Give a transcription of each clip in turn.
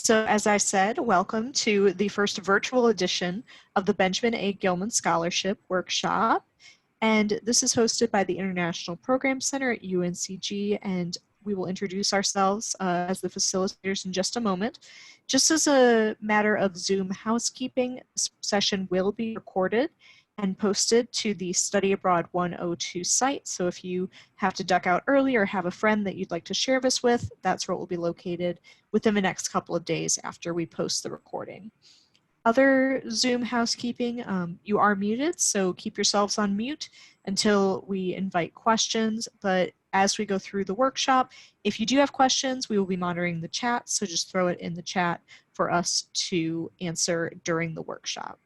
So as I said, welcome to the first virtual edition of the Benjamin A. Gilman Scholarship Workshop. And this is hosted by the International Program Center at UNCG, and we will introduce ourselves as the facilitators in just a moment. Just as a matter of Zoom housekeeping, this session will be recorded and posted to the Study Abroad 102 site. So if you have to duck out early or have a friend that you'd like to share this with, that's where it will be located within the next couple of days after we post the recording. Other Zoom housekeeping, you are muted, so keep yourselves on mute until we invite questions. But as we go through the workshop, if you do have questions, we will be monitoring the chat, so just throw it in the chat for us to answer during the workshop.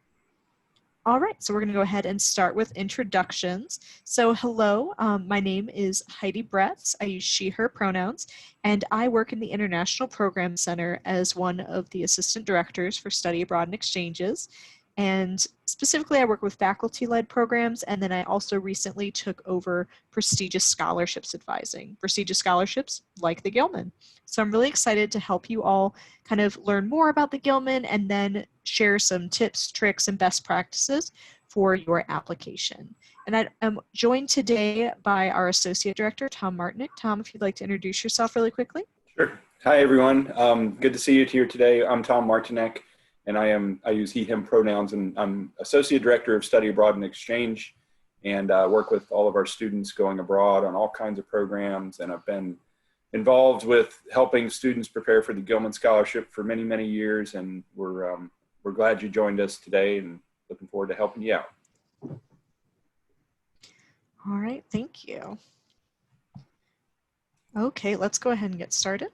All right, so we're going to go ahead and start with introductions. So hello, my name is Heidi Bretz. I use she, her pronouns, and I work in the International Program Center as one of the assistant directors for Study Abroad and Exchanges. And specifically, I work with faculty-led programs, and then I also recently took over prestigious scholarships advising, prestigious scholarships like the Gilman. So I'm really excited to help you all kind of learn more about the Gilman and then share some tips, tricks, and best practices for your application. And I am joined today by our Associate Director, Tom Martinick. Tom, if you'd like to introduce yourself really quickly. Sure. Hi, everyone. Good to see you here today. I'm Tom Martinick, and I use he, him pronouns, and I'm Associate Director of Study Abroad and Exchange, and work with all of our students going abroad on all kinds of programs, and I've been involved with helping students prepare for the Gilman Scholarship for many, many years, and we're glad you joined us today and looking forward to helping you out. All right, thank you. Okay, let's go ahead and get started.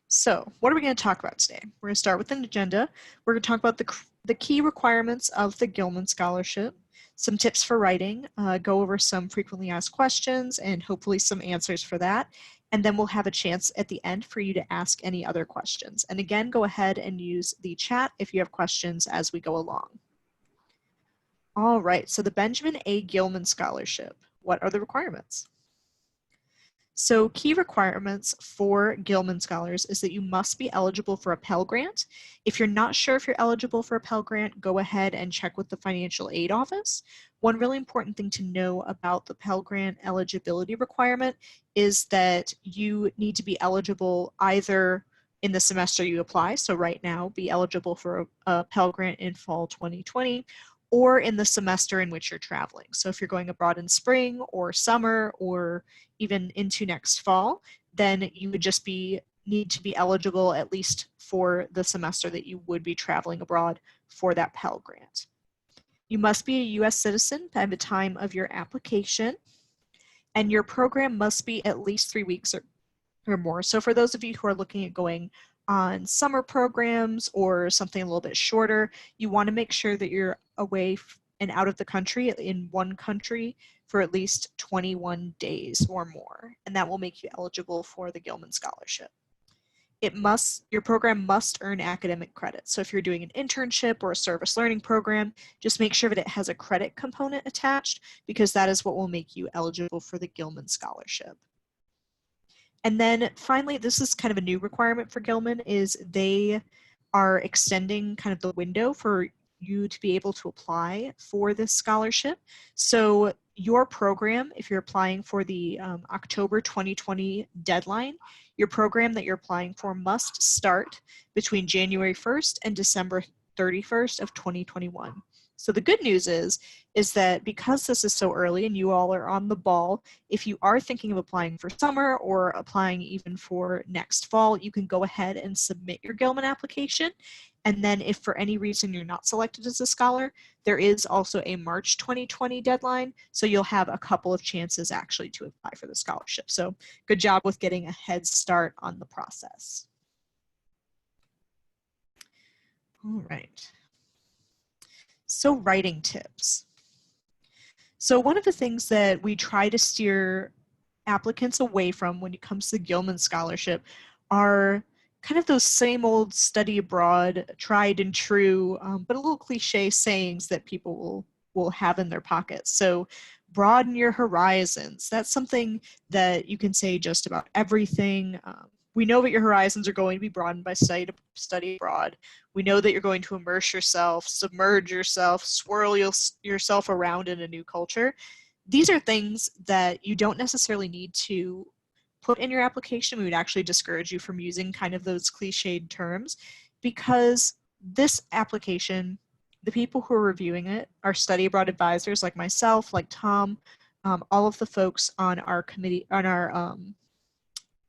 So what are we going to talk about today? We're going to start with an agenda. We're going to talk about the key requirements of the Gilman Scholarship, some tips for writing, go over some frequently asked questions and hopefully some answers for that. And then we'll have a chance at the end for you to ask any other questions. And again, go ahead and use the chat if you have questions as we go along. All right, so the Benjamin A. Gilman Scholarship. What are the requirements? So key requirements for Gilman Scholars is that you must be eligible for a Pell Grant. If you're not sure if you're eligible for a Pell Grant, go ahead and check with the Financial Aid Office. One really important thing to know about the Pell Grant eligibility requirement is that you need to be eligible either in the semester you apply, so right now be eligible for a Pell Grant in fall 2020, or in the semester in which you're traveling. So if you're going abroad in spring or summer or even into next fall, then you would just need to be eligible at least for the semester that you would be traveling abroad for that Pell Grant. You must be a US citizen by the time of your application, and your program must be at least 3 weeks or more. So for those of you who are looking at going on summer programs or something a little bit shorter, you want to make sure that you're away and out of the country in one country for at least 21 days or more, and that will make you eligible for the Gilman Scholarship. Your program must earn academic credit. So if you're doing an internship or a service learning program, just make sure that it has a credit component attached, because that is what will make you eligible for the Gilman Scholarship. And then finally, this is kind of a new requirement for Gilman, is they are extending kind of the window for you to be able to apply for this scholarship. So your program, if you're applying for the October 2020 deadline, your program that you're applying for must start between January 1st and December 31st of 2021. So the good news is that because this is so early and you all are on the ball, if you are thinking of applying for summer or applying even for next fall, you can go ahead and submit your Gilman application. And then if for any reason you're not selected as a scholar, there is also a March 2020 deadline. So you'll have a couple of chances actually to apply for the scholarship. So good job with getting a head start on the process. All right. So writing tips. So one of the things that we try to steer applicants away from when it comes to the Gilman Scholarship are kind of those same old study abroad, tried and true, but a little cliche sayings that people will have in their pockets. So broaden your horizons. That's something that you can say just about everything. we know that your horizons are going to be broadened by study abroad. We know that you're going to immerse yourself, submerge yourself, swirl yourself around in a new culture. These are things that you don't necessarily need to put in your application. We would actually discourage you from using kind of those cliched terms, because this application, the people who are reviewing it are study abroad advisors like myself, like Tom, all of the folks on our committee, on our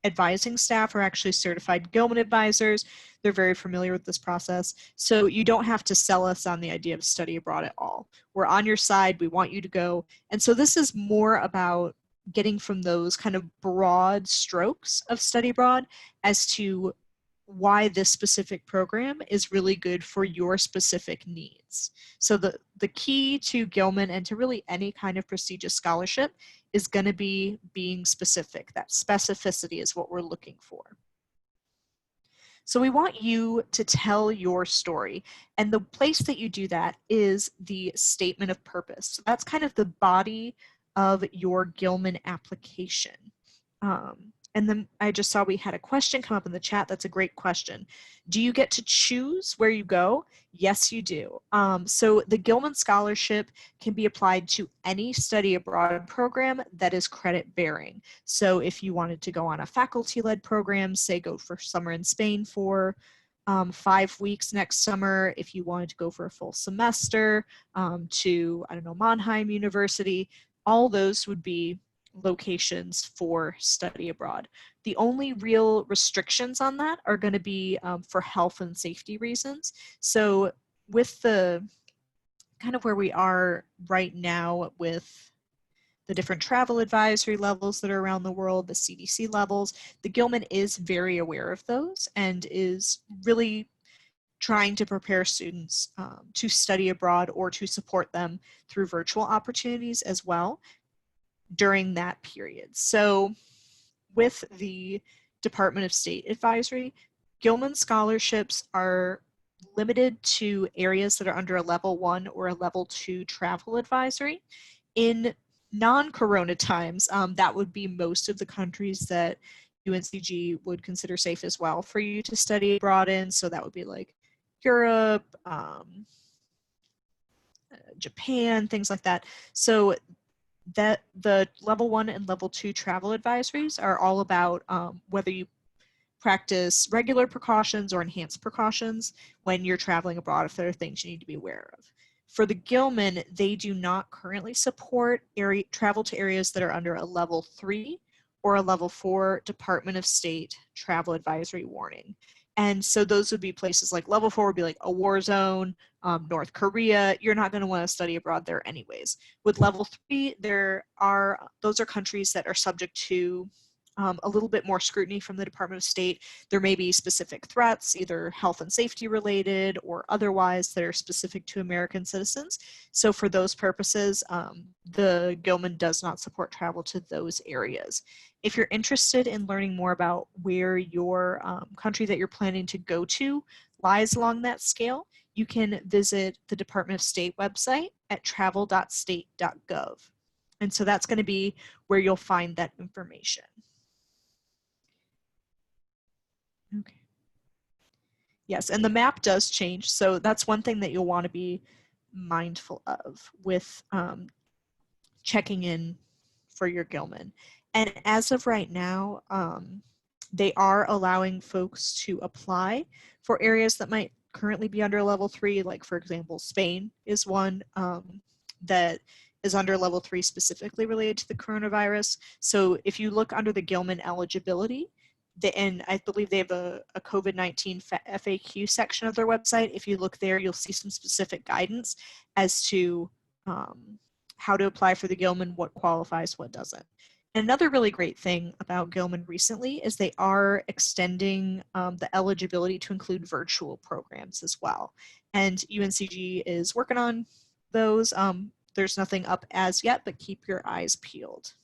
advising staff are actually certified Gilman advisors. They're very familiar with this process. So you don't have to sell us on the idea of study abroad at all. We're on your side. We want you to go. And so this is more about getting from those kind of broad strokes of study abroad as to why this specific program is really good for your specific needs. So the key to Gilman and to really any kind of prestigious scholarship is going to be being specific. That specificity is what we're looking for. So we want you to tell your story, and the place that you do that is the statement of purpose. So that's kind of the body of your Gilman application. And then I just saw we had a question come up in the chat. That's a great question. Do you get to choose where you go? Yes, you do. So the Gilman Scholarship can be applied to any study abroad program that is credit bearing. So if you wanted to go on a faculty-led program, say go for summer in Spain for 5 weeks next summer, if you wanted to go for a full semester to, I don't know, Mannheim University, all those would be locations for study abroad. The only real restrictions on that are going to be for health and safety reasons. So with the kind of where we are right now with the different travel advisory levels that are around the world, the CDC levels, the Gilman is very aware of those and is really trying to prepare students to study abroad or to support them through virtual opportunities as well during that period. So with the Department of State advisory, Gilman scholarships are limited to areas that are under a level 1 or a level 2 travel advisory. In non-corona times, that would be most of the countries that UNCG would consider safe as well for you to study abroad in. So that would be like Europe, Japan, things like that. So that the level 1 and level 2 travel advisories are all about whether you practice regular precautions or enhanced precautions when you're traveling abroad, if there are things you need to be aware of. For the Gilman, they do not currently support travel to areas that are under a level 3 or a level 4 Department of State travel advisory warning. And so those would be places like level 4 would be like a war zone, North Korea. You're not going to want to study abroad there anyways. With level 3, those are countries that are subject to a little bit more scrutiny from the Department of State. There may be specific threats, either health and safety related or otherwise, that are specific to American citizens. So for those purposes, the Gilman does not support travel to those areas. If you're interested in learning more about where your country that you're planning to go to lies along that scale, you can visit the Department of State website at travel.state.gov. And so that's going to be where you'll find that information. Okay. Yes, and the map does change. So that's one thing that you'll want to be mindful of with checking in for your Gilman. And as of right now, they are allowing folks to apply for areas that might currently be under level 3. Like, for example, Spain is one that is under level 3 specifically related to the coronavirus. So if you look under the Gilman eligibility, and I believe they have a COVID-19 FAQ section of their website. If you look there, you'll see some specific guidance as to how to apply for the Gilman, what qualifies, what doesn't. Another really great thing about Gilman recently is they are extending the eligibility to include virtual programs as well. And UNCG is working on those. There's nothing up as yet, but keep your eyes peeled.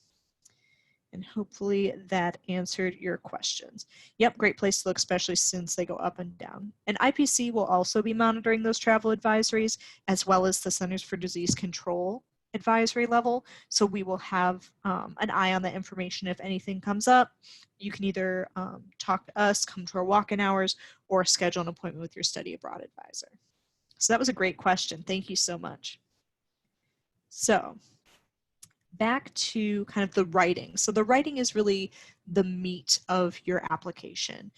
And hopefully that answered your questions. Yep, great place to look, especially since they go up and down. And IPC will also be monitoring those travel advisories, as well as the Centers for Disease Control advisory level. So we will have an eye on that information. If anything comes up, you can either talk to us, come to our walk-in hours, or schedule an appointment with your study abroad advisor. So that was a great question. Thank you so much. So back to kind of the writing. So the writing is really the meat of your application,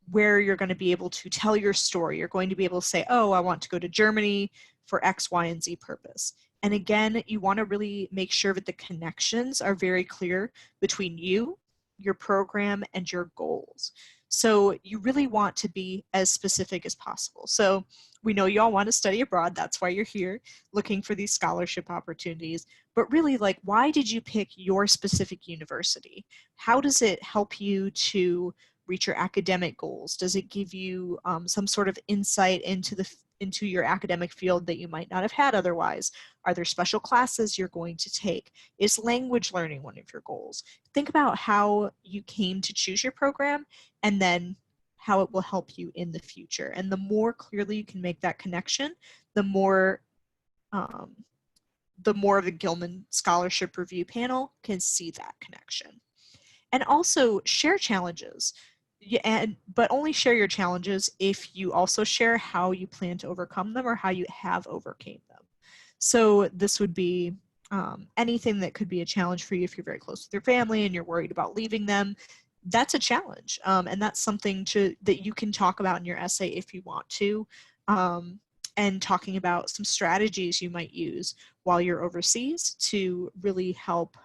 where you're going to be able to tell your story. You're going to be able to say, oh, I want to go to Germany for X, Y, and Z purpose. And again, you want to really make sure that the connections are very clear between you, your program, and your goals. So you really want to be as specific as possible. So we know you all want to study abroad. That's why you're here, looking for these scholarship opportunities. But really, like, why did you pick your specific university? How does it help you to reach your academic goals? Does it give you some sort of insight into your academic field that you might not have had otherwise? Are there special classes you're going to take? Is language learning one of your goals? Think about how you came to choose your program and then how it will help you in the future. And the more clearly you can make that connection, the more of the Gilman Scholarship Review Panel can see that connection. And also share challenges, but only share your challenges if you also share how you plan to overcome them or how you have overcame them. So this would be anything that could be a challenge for you if you're very close with your family and you're worried about leaving them. That's a challenge, and that's something that you can talk about in your essay if you want to, and talking about some strategies you might use while you're overseas to really help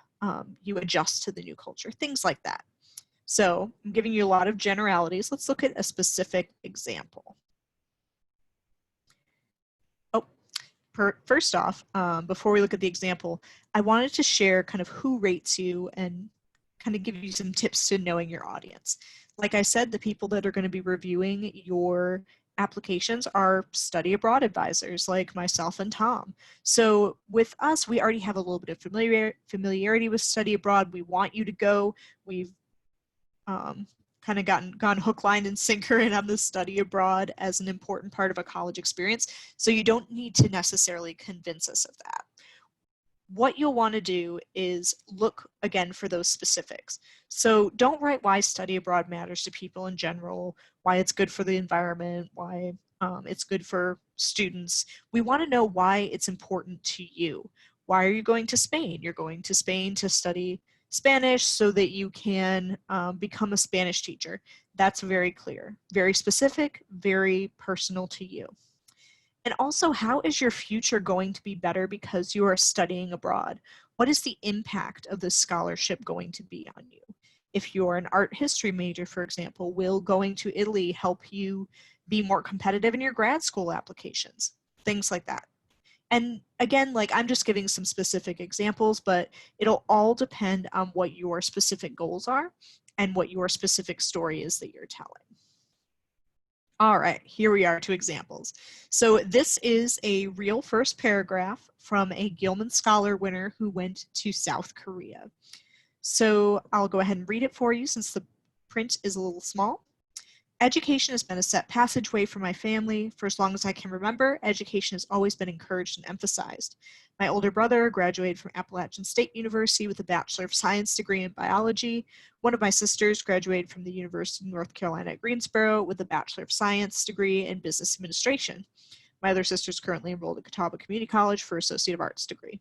you adjust to the new culture, things like that. So I'm giving you a lot of generalities. Let's look at a specific example. Oh, first off, before we look at the example, I wanted to share kind of who rates you and kind of give you some tips to knowing your audience. Like I said, the people that are going to be reviewing your applications are study abroad advisors like myself and Tom. So with us, we already have a little bit of familiarity with study abroad. We want you to go. We've kind of gone hook, line, and sinker in on the study abroad as an important part of a college experience. So you don't need to necessarily convince us of that. What you'll want to do is look again for those specifics. So don't write why study abroad matters to people in general, why it's good for the environment, why it's good for students. We want to know why it's important to you. Why are you going to Spain? You're going to Spain to study Spanish so that you can become a Spanish teacher. That's very clear, very specific, very personal to you. And also, how is your future going to be better because you are studying abroad? What is the impact of this scholarship going to be on you? If you're an art history major, for example, will going to Italy help you be more competitive in your grad school applications? Things like that. And again, like, I'm just giving some specific examples, but it'll all depend on what your specific goals are and what your specific story is that you're telling. All right, here we are, 2 examples. So this is a real first paragraph from a Gilman Scholar winner who went to South Korea. So I'll go ahead and read it for you since the print is a little small. Education has been a set passageway for my family. For as long as I can remember, education has always been encouraged and emphasized. My older brother graduated from Appalachian State University with a Bachelor of Science degree in biology. One of my sisters graduated from the University of North Carolina at Greensboro with a Bachelor of Science degree in business administration. My other sister is currently enrolled at Catawba Community College for Associate of Arts degree.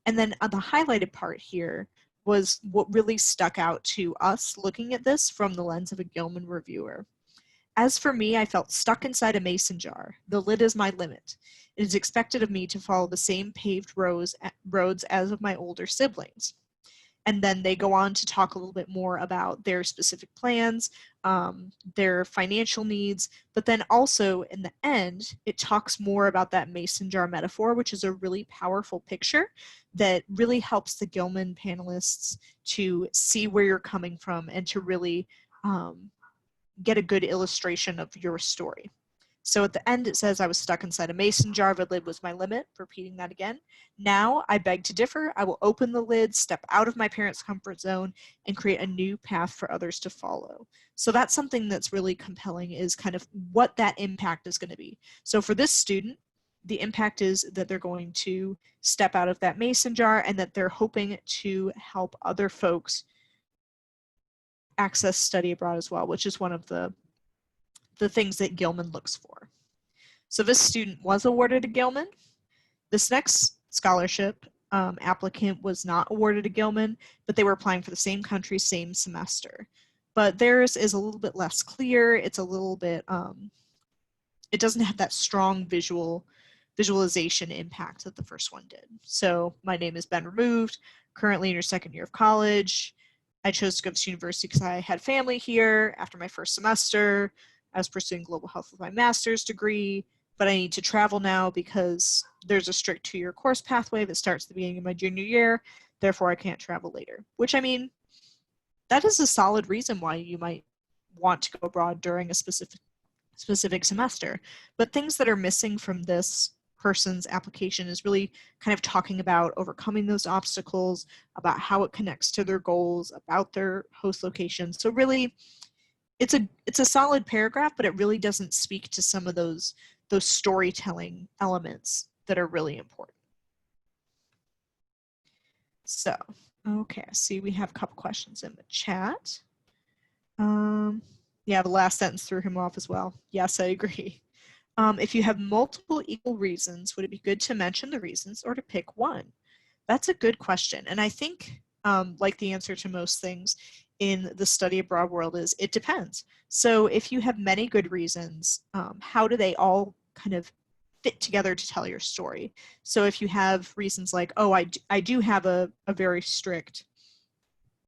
And then on the highlighted part here was what really stuck out to us looking at this from the lens of a Gilman reviewer. As for me, I felt stuck inside a mason jar. The lid is my limit. It is expected of me to follow the same paved roads as of my older siblings. And then they go on to talk a little bit more about their specific plans, their financial needs, but then also in the end, it talks more about that mason jar metaphor, which is a really powerful picture that really helps the Gilman panelists to see where you're coming from and to really get a good illustration of your story. So at the end, it says, I was stuck inside a mason jar. The lid was my limit. Repeating that again. Now, I beg to differ. I will open the lid, step out of my parents' comfort zone, and create a new path for others to follow. So that's something that's really compelling, is kind of what that impact is going to be. So for this student, the impact is that they're going to step out of that mason jar and that they're hoping to help other folks access study abroad as well, which is one of the things that Gilman looks for. So this student was awarded a Gilman. This next scholarship applicant was not awarded a Gilman, but they were applying for the same country, same semester. But theirs is a little bit less clear. It's a little bit, it doesn't have that strong visualization impact that the first one did. So my name has been removed, currently in your second year of college. I chose to go to this university because I had family here. After my first semester, I was pursuing global health with my master's degree, but I need to travel now because there's a strict 2-year course pathway that starts at the beginning of my junior year. Therefore, I can't travel later, which, I mean, that is a solid reason why you might want to go abroad during a specific semester. But things that are missing from this person's application is really kind of talking about overcoming those obstacles, about how it connects to their goals, about their host location. So really, it's a solid paragraph, but it really doesn't speak to some of those storytelling elements that are really important. So, okay, I see we have a couple questions in the chat. Yeah, the last sentence threw him off as well. Yes, I agree. If you have multiple equal reasons, would it be good to mention the reasons or to pick one? That's a good question. And I think, like the answer to most things in the study abroad world is, it depends. So if you have many good reasons, how do they all kind of fit together to tell your story? So if you have reasons like, oh, I do have a very strict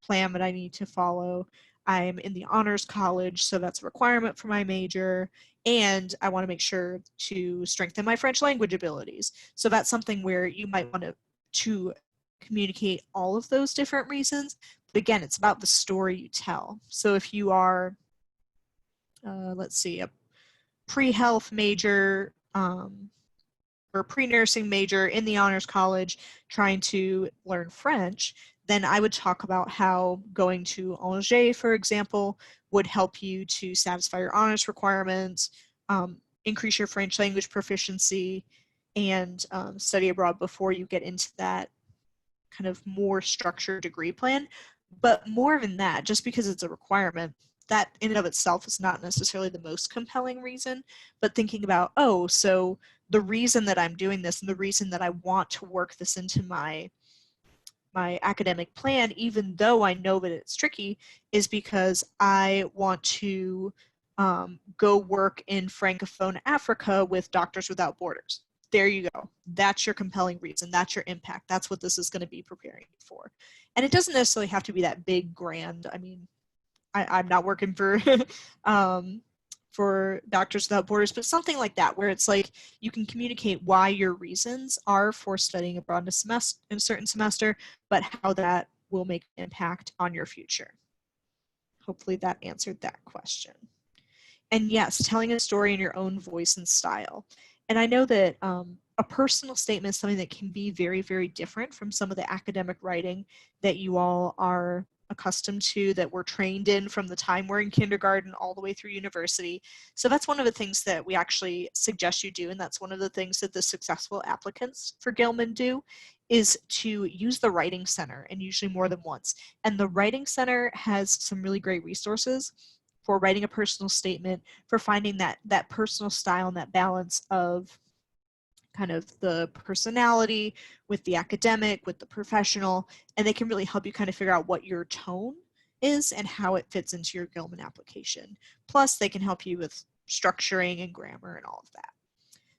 plan that I need to follow. I'm in the honors college, so that's a requirement for my major, and I want to make sure to strengthen my French language abilities. So that's something where you might want to communicate all of those different reasons. But again, it's about the story you tell. So if you are, let's see, a pre-health major or pre-nursing major in the honors college trying to learn French, then I would talk about how going to Angers, for example, would help you to satisfy your honors requirements, increase your French language proficiency, and study abroad before you get into that kind of more structured degree plan. But more than that, just because it's a requirement, that in and of itself is not necessarily the most compelling reason, but thinking about, oh, so the reason that I'm doing this and the reason that I want to work this into my academic plan, even though I know that it's tricky, is because I want to go work in Francophone Africa with Doctors Without Borders. There you go. That's your compelling reason. That's your impact. That's what this is going to be preparing you for. And it doesn't necessarily have to be that big, grand. I mean, I'm not working for Doctors Without Borders, but something like that, where it's like you can communicate why your reasons are for studying abroad in a certain semester, but how that will make an impact on your future. Hopefully that answered that question. And yes, telling a story in your own voice and style. And I know that a personal statement is something that can be very, very different from some of the academic writing that you all are accustomed to, that we're trained in from the time we're in kindergarten all the way through university. So that's one of the things that we actually suggest you do, and that's one of the things that the successful applicants for Gilman do, is to use the Writing Center, and usually more than once. And the Writing Center has some really great resources for writing a personal statement, for finding that personal style and that balance of kind of the personality with the academic, with the professional, and they can really help you kind of figure out what your tone is and how it fits into your Gilman application. Plus, they can help you with structuring and grammar and all of that.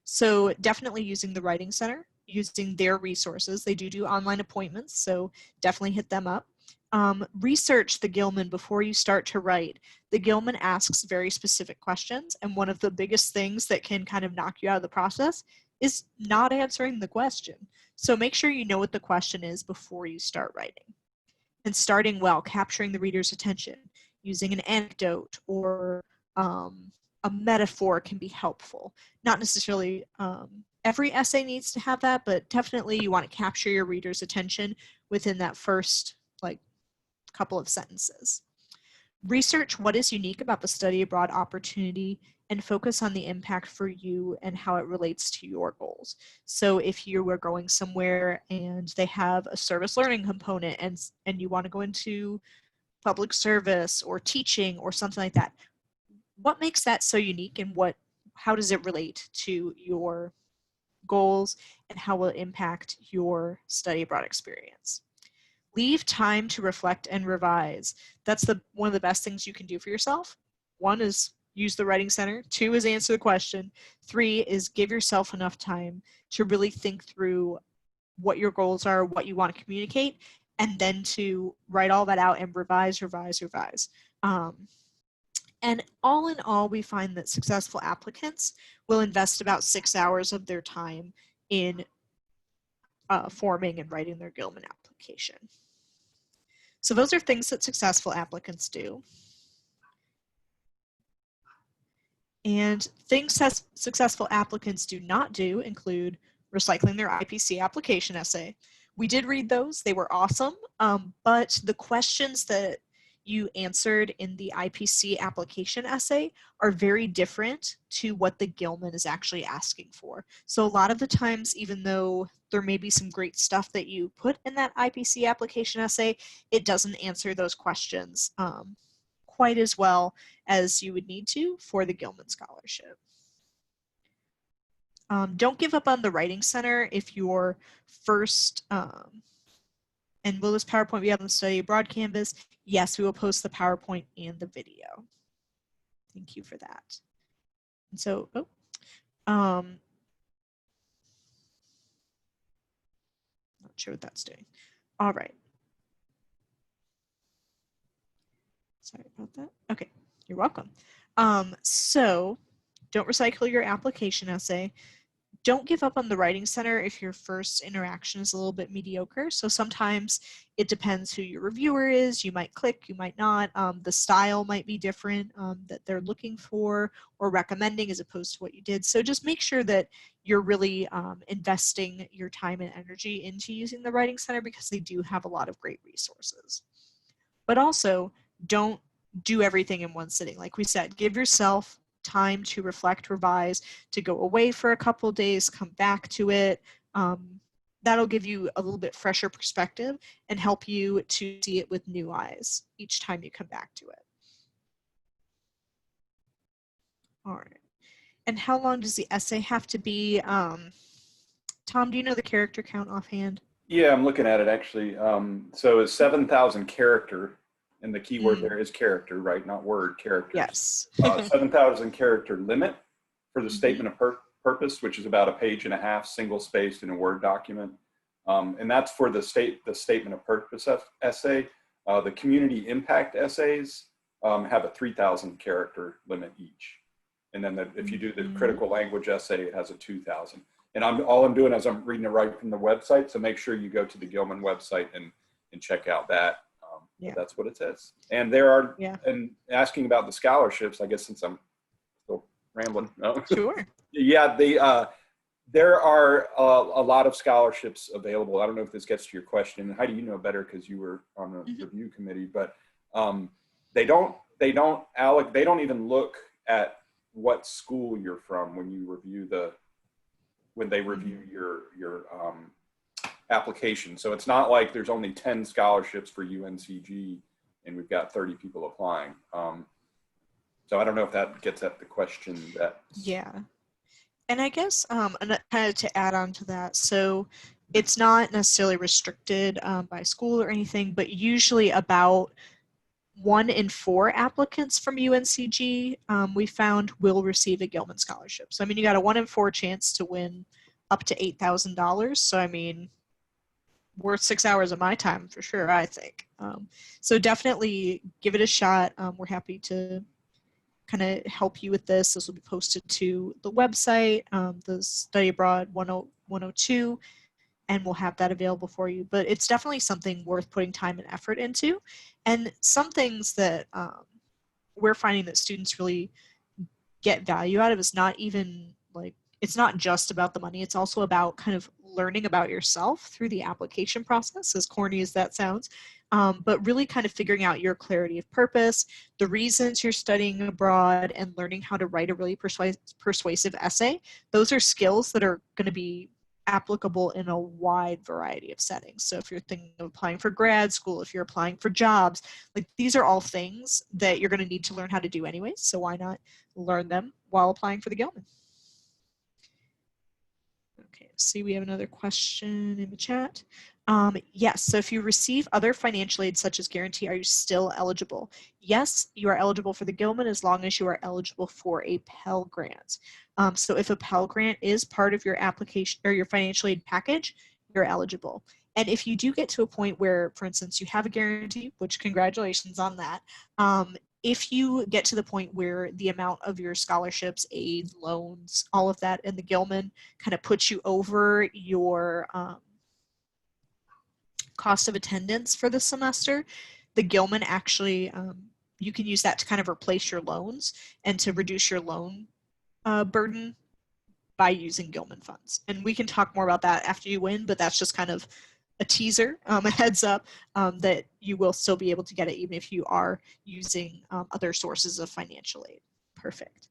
So definitely using the Writing Center, using their resources. They do online appointments, so definitely hit them up. Research the Gilman before you start to write. The Gilman asks very specific questions, and one of the biggest things that can kind of knock you out of the process is not answering the question. So make sure you know what the question is before you start writing. And starting well, capturing the reader's attention, using an anecdote or a metaphor can be helpful. Not necessarily every essay needs to have that, but definitely you want to capture your reader's attention within that first couple of sentences. Research what is unique about the study abroad opportunity and focus on the impact for you and how it relates to your goals. So if you were going somewhere and they have a service learning component and you want to go into public service or teaching or something like that, what makes that so unique, and how does it relate to your goals, and how will it impact your study abroad experience? Leave time to reflect and revise. That's one of the best things you can do for yourself. One is use the writing center. 2 is answer the question. 3 is give yourself enough time to really think through what your goals are, what you want to communicate, and then to write all that out and revise. And all in all, we find that successful applicants will invest about 6 hours of their time in forming and writing their Gilman application. So those are things that successful applicants do. And things that successful applicants do not do include recycling their IPC application essay. We did read those, they were awesome, but the questions that you answered in the IPC application essay are very different to what the Gilman is actually asking for. So a lot of the times, even though there may be some great stuff that you put in that IPC application essay, it doesn't answer those questions quite as well as you would need to for the Gilman Scholarship. Don't give up on the Writing Center if your first, and will this PowerPoint be up on the Study Abroad Canvas? Yes, we will post the PowerPoint and the video. Thank you for that. And so, not sure what that's doing. All right. Sorry about that. Okay, you're welcome. So don't recycle your application essay. Don't give up on the Writing Center if your first interaction is a little bit mediocre. So sometimes it depends who your reviewer is. You might click, you might not. The style might be different that they're looking for or recommending as opposed to what you did. So just make sure that you're really investing your time and energy into using the Writing Center, because they do have a lot of great resources. But also, don't do everything in one sitting. Like we said, give yourself time to reflect, revise, to go away for a couple of days, come back to it. That'll give you a little bit fresher perspective and help you to see it with new eyes each time you come back to it. All right. And how long does the essay have to be? Tom, do you know the character count offhand? Yeah, I'm looking at it actually. So it's 7,000 character, and the key word there is character, right? Not word, characters. Yes. 7,000 character limit for the statement of purpose, which is about 1.5 pages, single spaced in a Word document. And that's for the statement of purpose essay. The community impact essays have a 3,000 character limit each. And then if you do the critical language essay, it has a 2,000. And all I'm doing is I'm reading it right from the website. So make sure you go to the Gilman website and check out that. Yeah. That's what it says. And there are, and asking about the scholarships, I guess since I'm still rambling. No. Sure. Yeah, there are a lot of scholarships available. I don't know if this gets to your question. Heidi, you know better because you were on the review committee, but they don't even look at what school you're from when you review when they review your application. So it's not like there's only 10 scholarships for UNCG and we've got 30 people applying. So I don't know if that gets at the question that. Yeah. And I guess and kind of to add on to that, so it's not necessarily restricted by school or anything, but usually about 1 in 4 applicants from UNCG we found will receive a Gilman scholarship. So I mean, you got a 1 in 4 chance to win up to $8,000. So I mean, worth 6 hours of my time for sure, I think. So definitely give it a shot. We're happy to kind of help you with this. This will be posted to the website, the Study Abroad 102, and we'll have that available for you. But it's definitely something worth putting time and effort into. And some things that we're finding that students really get value out of is not even like, it's not just about the money. It's also about kind of learning about yourself through the application process, as corny as that sounds. but really kind of figuring out your clarity of purpose, the reasons you're studying abroad, and learning how to write a really persuasive essay. Those are skills that are going to be applicable in a wide variety of settings. So if you're thinking of applying for grad school, if you're applying for jobs, like these are all things that you're going to need to learn how to do anyways. So why not learn them while applying for the Gilman? Okay, see, we have another question in the chat. Yes, so if you receive other financial aid such as guarantee, are you still eligible? Yes, you are eligible for the Gilman as long as you are eligible for a Pell Grant. So if a Pell Grant is part of your application or your financial aid package, you're eligible. And if you do get to a point where, for instance, you have a guarantee, which congratulations on that, if you get to the point where the amount of your scholarships, aid, loans, all of that in the Gilman kind of puts you over your cost of attendance for the semester, the Gilman actually, you can use that to kind of replace your loans and to reduce your loan burden by using Gilman funds. And we can talk more about that after you win, but that's just kind of a teaser, a heads up that you will still be able to get it even if you are using other sources of financial aid. Perfect.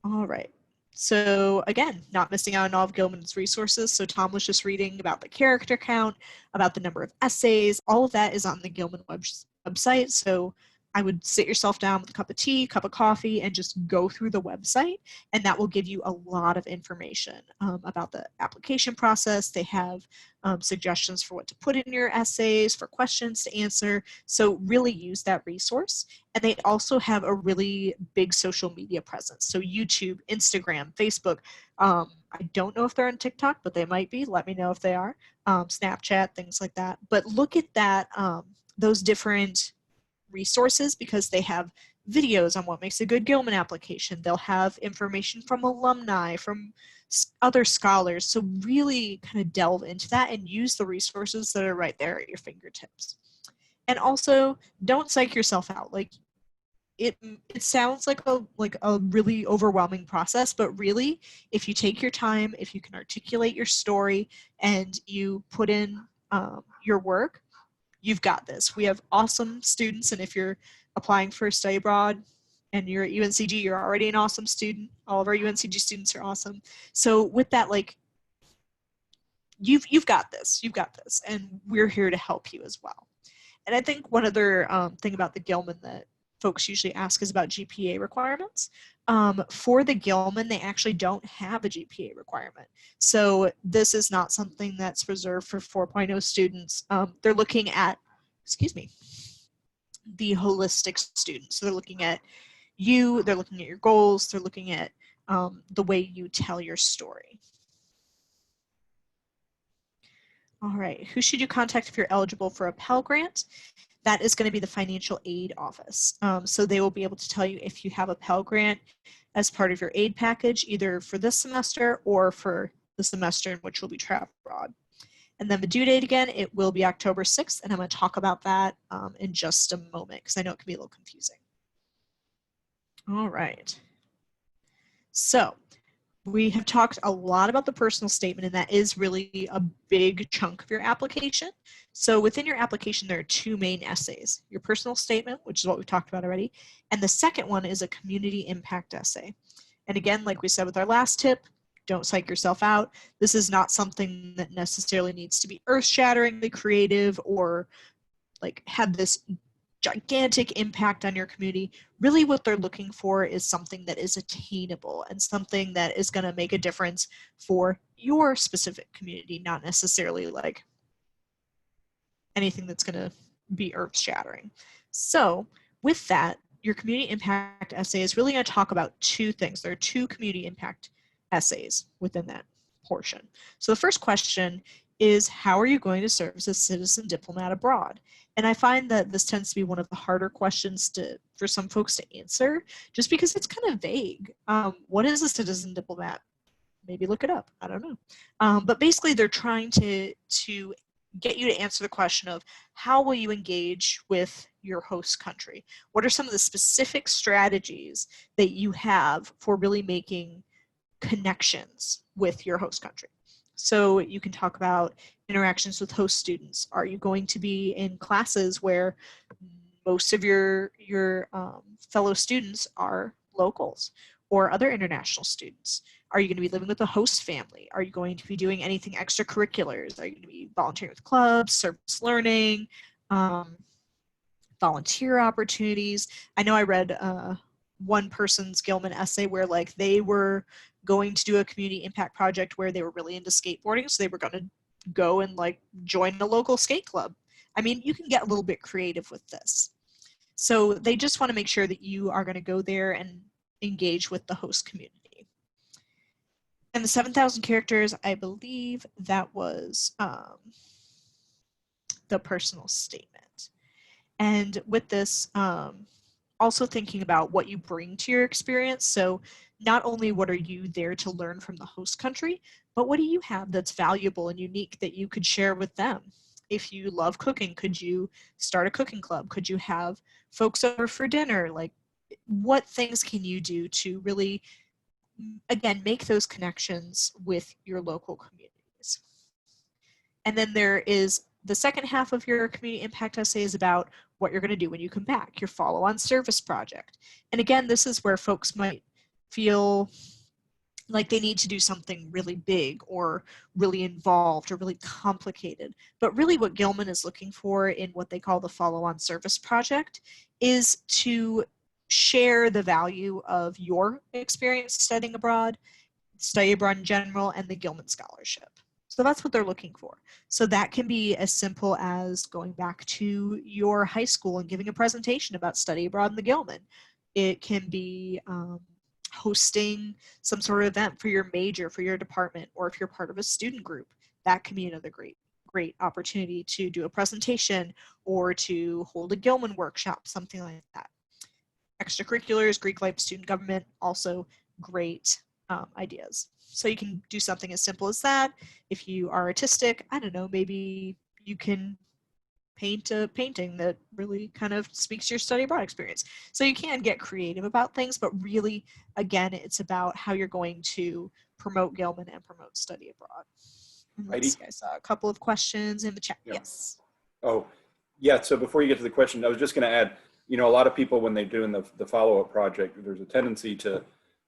All right. So again, not missing out on all of Gilman's resources. So Tom was just reading about the character count, about the number of essays. All of that is on the Gilman website. So I would sit yourself down with a cup of tea, cup of coffee, and just go through the website. And that will give you a lot of information about the application process. They have suggestions for what to put in your essays, for questions to answer. So really use that resource. And they also have a really big social media presence. So YouTube, Instagram, Facebook. I don't know if they're on TikTok, but they might be. Let me know if they are. Snapchat, things like that. But look at that, those different resources, because they have videos on what makes a good Gilman application. They'll have information from alumni, from other scholars. So really kind of delve into that and use the resources that are right there at your fingertips. And also, don't psych yourself out. Like it sounds like a really overwhelming process, but really, if you take your time, if you can articulate your story, and you put in your work, you've got this. We have awesome students, and if you're applying for study abroad and you're at UNCG, you're already an awesome student. All of our UNCG students are awesome. So with that, like, you've got this. You've got this, and we're here to help you as well. And I think one other thing about the Gilman that folks usually ask is about GPA requirements. For the Gilman, they actually don't have a GPA requirement. So this is not something that's reserved for 4.0 students. They're looking at, the holistic students. So they're looking at you, they're looking at your goals, they're looking at the way you tell your story. All right, who should you contact if you're eligible for a Pell Grant? That is going to be the financial aid office. So they will be able to tell you if you have a Pell Grant as part of your aid package, either for this semester or for the semester in which you'll be traveling abroad. And then the due date again, it will be October 6th, and I'm going to talk about that in just a moment because I know it can be a little confusing. All right. So we have talked a lot about the personal statement, and that is really a big chunk of your application. So within your application, there are two main essays: your personal statement, which is what we've talked about already, and the second one is a community impact essay. And again, like we said with our last tip, don't psych yourself out. This is not something that necessarily needs to be earth-shatteringly creative or like have this gigantic impact on your community. Really what they're looking for is something that is attainable and something that is going to make a difference for your specific community, not necessarily like anything that's going to be earth-shattering. So with that, your community impact essay is really going to talk about two things. There are two community impact essays within that portion. So the first question is, how are you going to serve as a citizen diplomat abroad? And I find that this tends to be one of the harder questions for some folks to answer, just because it's kind of vague. What is a citizen diplomat? Maybe look it up. I don't know. But basically, they're trying to get you to answer the question of how will you engage with your host country? What are some of the specific strategies that you have for really making connections with your host country? So you can talk about interactions with host students? Are you going to be in classes where most of your fellow students are locals or other international students? Are you going to be living with a host family? Are you going to be doing anything extracurriculars? Are you going to be volunteering with clubs, service learning, volunteer opportunities? I know I read one person's Gilman essay where like they were going to do a community impact project where they were really into skateboarding, so they were going to go and like join a local skate club. I mean, you can get a little bit creative with this. So they just want to make sure that you are going to go there and engage with the host community. And the 7,000 characters, I believe that was the personal statement. And with this, also thinking about what you bring to your experience. So not only what are you there to learn from the host country, but what do you have that's valuable and unique that you could share with them? If you love cooking, could you start a cooking club? Could you have folks over for dinner? Like, what things can you do to really, again, make those connections with your local communities? And then there is the second half of your community impact essay is about what you're going to do when you come back, your follow-on service project. And again, this is where folks might feel like they need to do something really big or really involved or really complicated. But really what Gilman is looking for in what they call the follow-on service project is to share the value of your experience study abroad in general, and the Gilman Scholarship. So that's what they're looking for. So that can be as simple as going back to your high school and giving a presentation about study abroad in the Gilman. It can be hosting some sort of event for your major, for your department, or if you're part of a student group, that can be another great opportunity to do a presentation or to hold a Gilman workshop, something like that. Extracurriculars, Greek life, student government, also great ideas. So you can do something as simple as that. If you are artistic, I don't know, maybe you can paint a painting that really kind of speaks to your study abroad experience. So you can get creative about things, but really, again, it's about how you're going to promote Gilman and promote study abroad. Let's see, I saw a couple of questions in the chat. Yeah. Yes. Oh, yeah. So before you get to the question, I was just going to add, you know, a lot of people when they're doing the follow-up project, there's a tendency to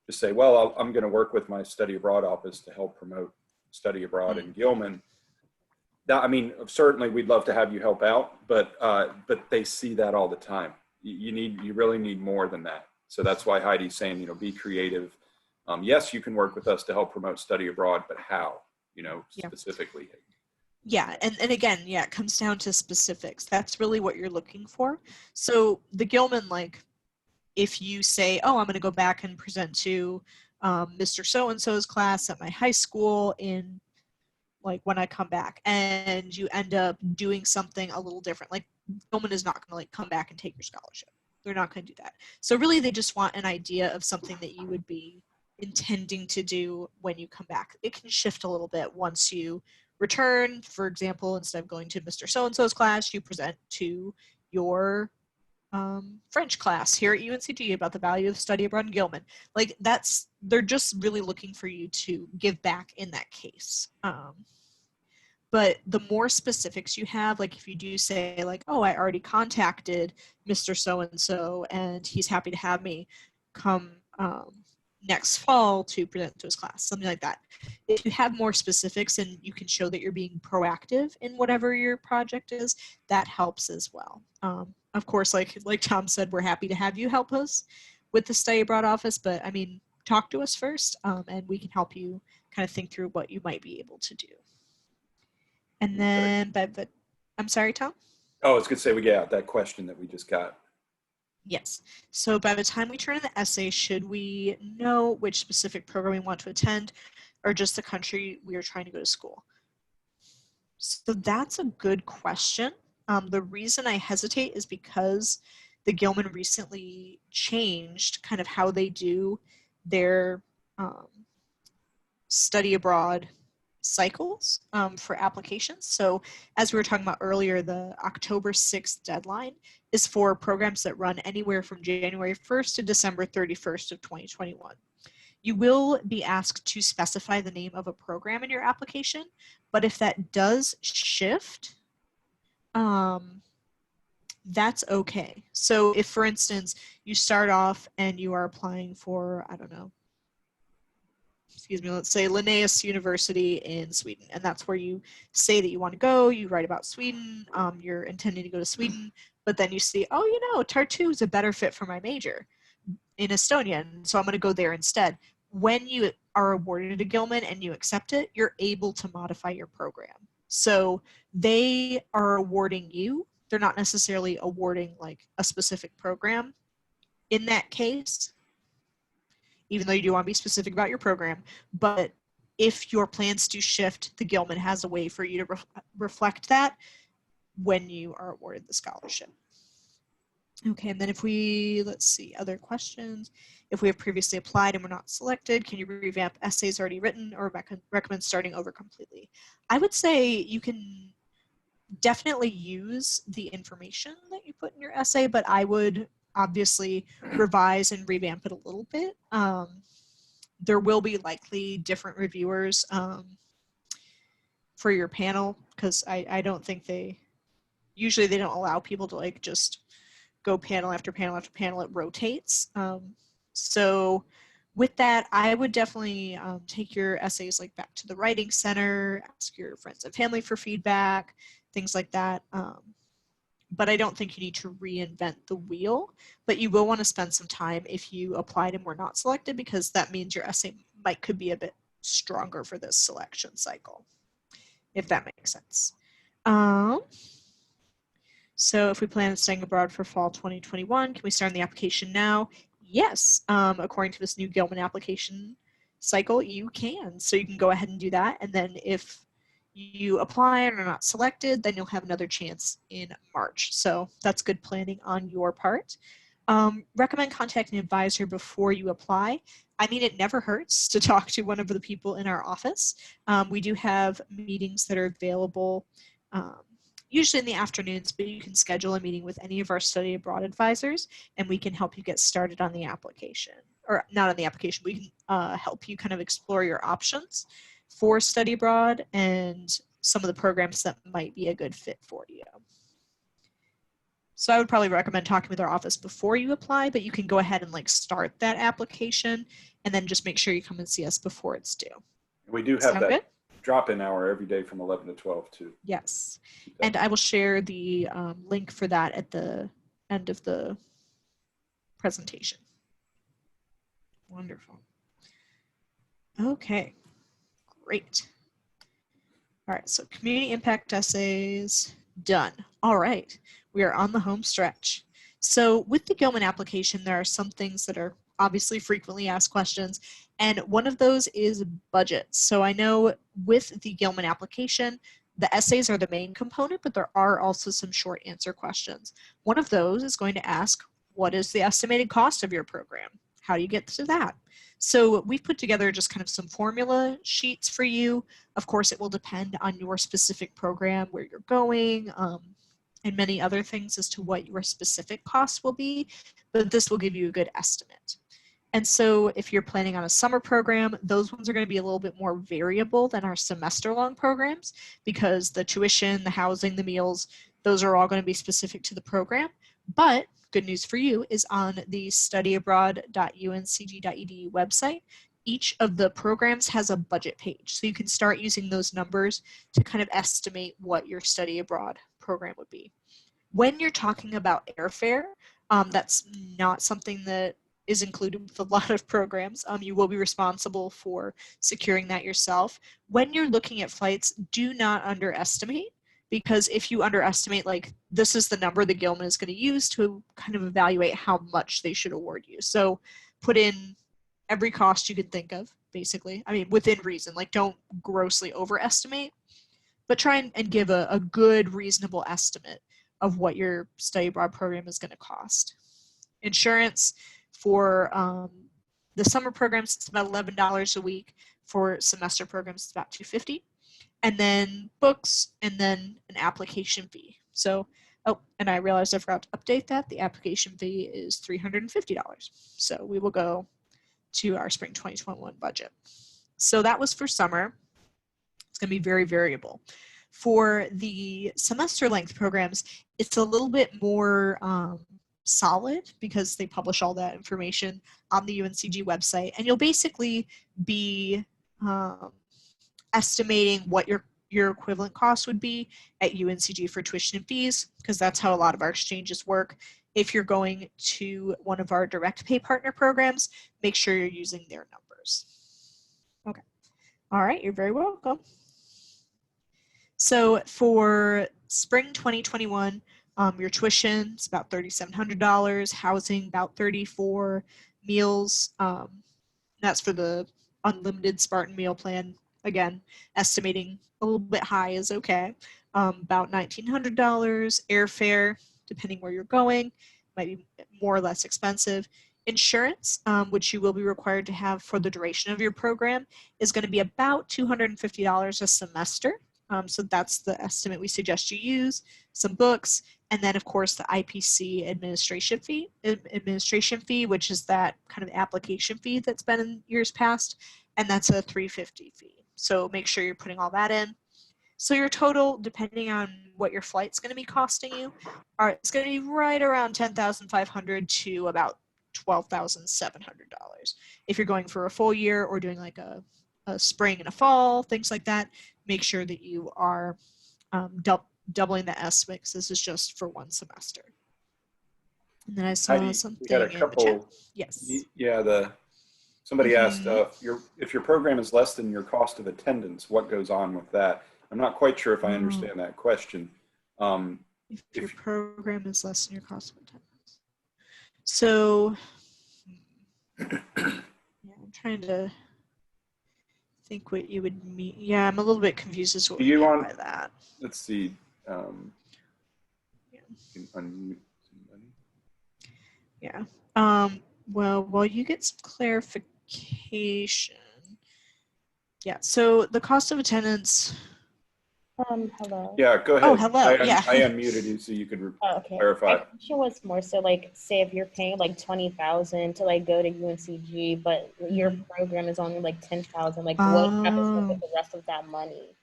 just say, well, I'm going to work with my study abroad office to help promote study abroad in Gilman. That, I mean, certainly we'd love to have you help out, but they see that all the time. You really need more than that. So that's why Heidi's saying, you know, be creative. Yes, you can work with us to help promote study abroad, but how, you know, specifically. Yeah, and again, yeah, it comes down to specifics. That's really what you're looking for. So the Gilman, like, if you say, oh, I'm going to go back and present to Mr. So-and-so's class at my high school in, like, when I come back, and you end up doing something a little different, like, Gilman is not going to, like, come back and take your scholarship. They're not going to do that. So really, they just want an idea of something that you would be intending to do when you come back. It can shift a little bit once you return. For example, instead of going to Mr. So-and-so's class, you present to your French class here at UNCG about the value of study abroad in Gilman. Like, they're just really looking for you to give back in that case. But the more specifics you have, like if you do say like, oh, I already contacted Mr. So-and-so and he's happy to have me come next fall to present to his class, something like that. If you have more specifics and you can show that you're being proactive in whatever your project is, that helps as well. Of course, like Tom said, we're happy to have you help us with the study abroad office, but I mean, talk to us first and we can help you kind of think through what you might be able to do. And then, but I'm sorry, Tom? Oh, I was going to say, we get out that question that we just got. Yes. So by the time we turn in the essay, should we know which specific program we want to attend or just the country we are trying to go to school? So that's a good question. The reason I hesitate is because the Gilman recently changed kind of how they do their study abroad cycles for applications. So as we were talking about earlier, the October 6th deadline is for programs that run anywhere from January 1st to December 31st of 2021. You will be asked to specify the name of a program in your application, but if that does shift, that's okay. So if, for instance, you start off and you are applying for, I don't know, excuse me, let's say Linnaeus University in Sweden, and that's where you say that you want to go, you write about Sweden, you're intending to go to Sweden, but then you see, oh, you know, Tartu is a better fit for my major in Estonia, and so I'm going to go there instead. When you are awarded a Gilman and you accept it, you're able to modify your program. So they are awarding you. They're not necessarily awarding like a specific program in that case, even though you do want to be specific about your program. But if your plans do shift, the Gilman has a way for you to reflect that when you are awarded the scholarship. Okay, and then if we, let's see, other questions. If we have previously applied and we're not selected, can you revamp essays already written or recommend starting over completely? I would say you can definitely use the information that you put in your essay, but I would obviously revise and revamp it a little bit. There will be likely different reviewers for your panel, because I don't think usually they don't allow people to like just go panel after panel after panel. It rotates. So with that, I would definitely take your essays like back to the writing center, ask your friends and family for feedback, things like that. But I don't think you need to reinvent the wheel, but you will want to spend some time if you applied and were not selected, because that means your essay could be a bit stronger for this selection cycle, if that makes sense. So if we plan on staying abroad for fall 2021, can we start on the application now? Yes, according to this new Gilman application cycle, you can. So you can go ahead and do that. And then if you apply and are not selected, then you'll have another chance in March. So that's good planning on your part. Recommend contacting an advisor before you apply. I mean, it never hurts to talk to one of the people in our office. We do have meetings that are available usually in the afternoons, but you can schedule a meeting with any of our study abroad advisors and we can help you get started on the application. Or not on the application, we can help you kind of explore your options for study abroad and some of the programs that might be a good fit for you. So I would probably recommend talking with our office before you apply, but you can go ahead and like start that application and then just make sure you come and see us before it's due. We do have that drop-in hour every day from 11 to 12 too. Yes, and I will share the link for that at the end of the presentation. Wonderful. Okay, great. All right, so community impact essays, done. All right, we are on the home stretch. So with the Gilman application, there are some things that are obviously frequently asked questions, and one of those is budget. So I know with the Gilman application, the essays are the main component, but there are also some short answer questions. One of those is going to ask, what is the estimated cost of your program? How do you get to that? So we've put together just kind of some formula sheets for you. Of course, it will depend on your specific program, where you're going, and many other things as to what your specific costs will be, but this will give you a good estimate. And so if you're planning on a summer program, those ones are going to be a little bit more variable than our semester-long programs, because the tuition, the housing, the meals, those are all going to be specific to the program. But good news for you is on the studyabroad.uncg.edu website, each of the programs has a budget page. So you can start using those numbers to kind of estimate what your study abroad program would be. When you're talking about airfare, that's not something that is included with a lot of programs. You will be responsible for securing that yourself. When you're looking at flights, do not underestimate, because if you underestimate, like, this is the number the Gilman is going to use to kind of evaluate how much they should award you. So put in every cost you could think of, basically. I mean, within reason, like, don't grossly overestimate, but try and give a good, reasonable estimate of what your study abroad program is going to cost. Insurance for the summer programs, it's about $11 a week. For semester programs, it's about $250. And then books, and then an application fee. So, oh, and I realized I forgot to update that. The application fee is $350. So we will go to our spring 2021 budget. So that was for summer. It's going to be very variable. For the semester length programs, it's a little bit more solid because they publish all that information on the UNCG website, and you'll basically be estimating what your equivalent cost would be at UNCG for tuition and fees, because that's how a lot of our exchanges work. If you're going to one of our direct pay partner programs, make sure you're using their numbers. Okay. All right, you're very welcome. So for spring 2021, your tuition is about $3,700, housing about $34, meals, that's for the unlimited Spartan meal plan. Again, estimating a little bit high is okay. About $1,900, airfare, depending where you're going, might be more or less expensive. Insurance, which you will be required to have for the duration of your program, is going to be about $250 a semester. So that's the estimate we suggest you use. Some books, and then of course the IPC administration fee, which is that kind of application fee that's been in years past, and that's a $350 fee. So make sure you're putting all that in. So your total, depending on what your flight's going to be costing you, it's going to be right around $10,500 to about $12,700. If you're going for a full year or doing like a spring and a fall, things like that, make sure that you are doubling the estimate, because this is just for one semester. And then I saw something we got a couple, in the chat. Yes. Yeah, somebody asked if your program is less than your cost of attendance, what goes on with that? I'm not quite sure if I understand that question. If your program is less than your cost of attendance. So, yeah, I'm trying to think what you would mean. Yeah, I'm a little bit confused as to what you mean by that. Let's see. You can unmute somebody. Yeah. Well, while you get some clarification. Yeah, so the cost of attendance. Hello. Yeah, go ahead. Oh, hello. I unmuted you so you could okay. clarify. My question was more so like, say if you're paying like $20,000 to like go to UNCG, but your program is only like $10,000, like what happens with the rest of that money?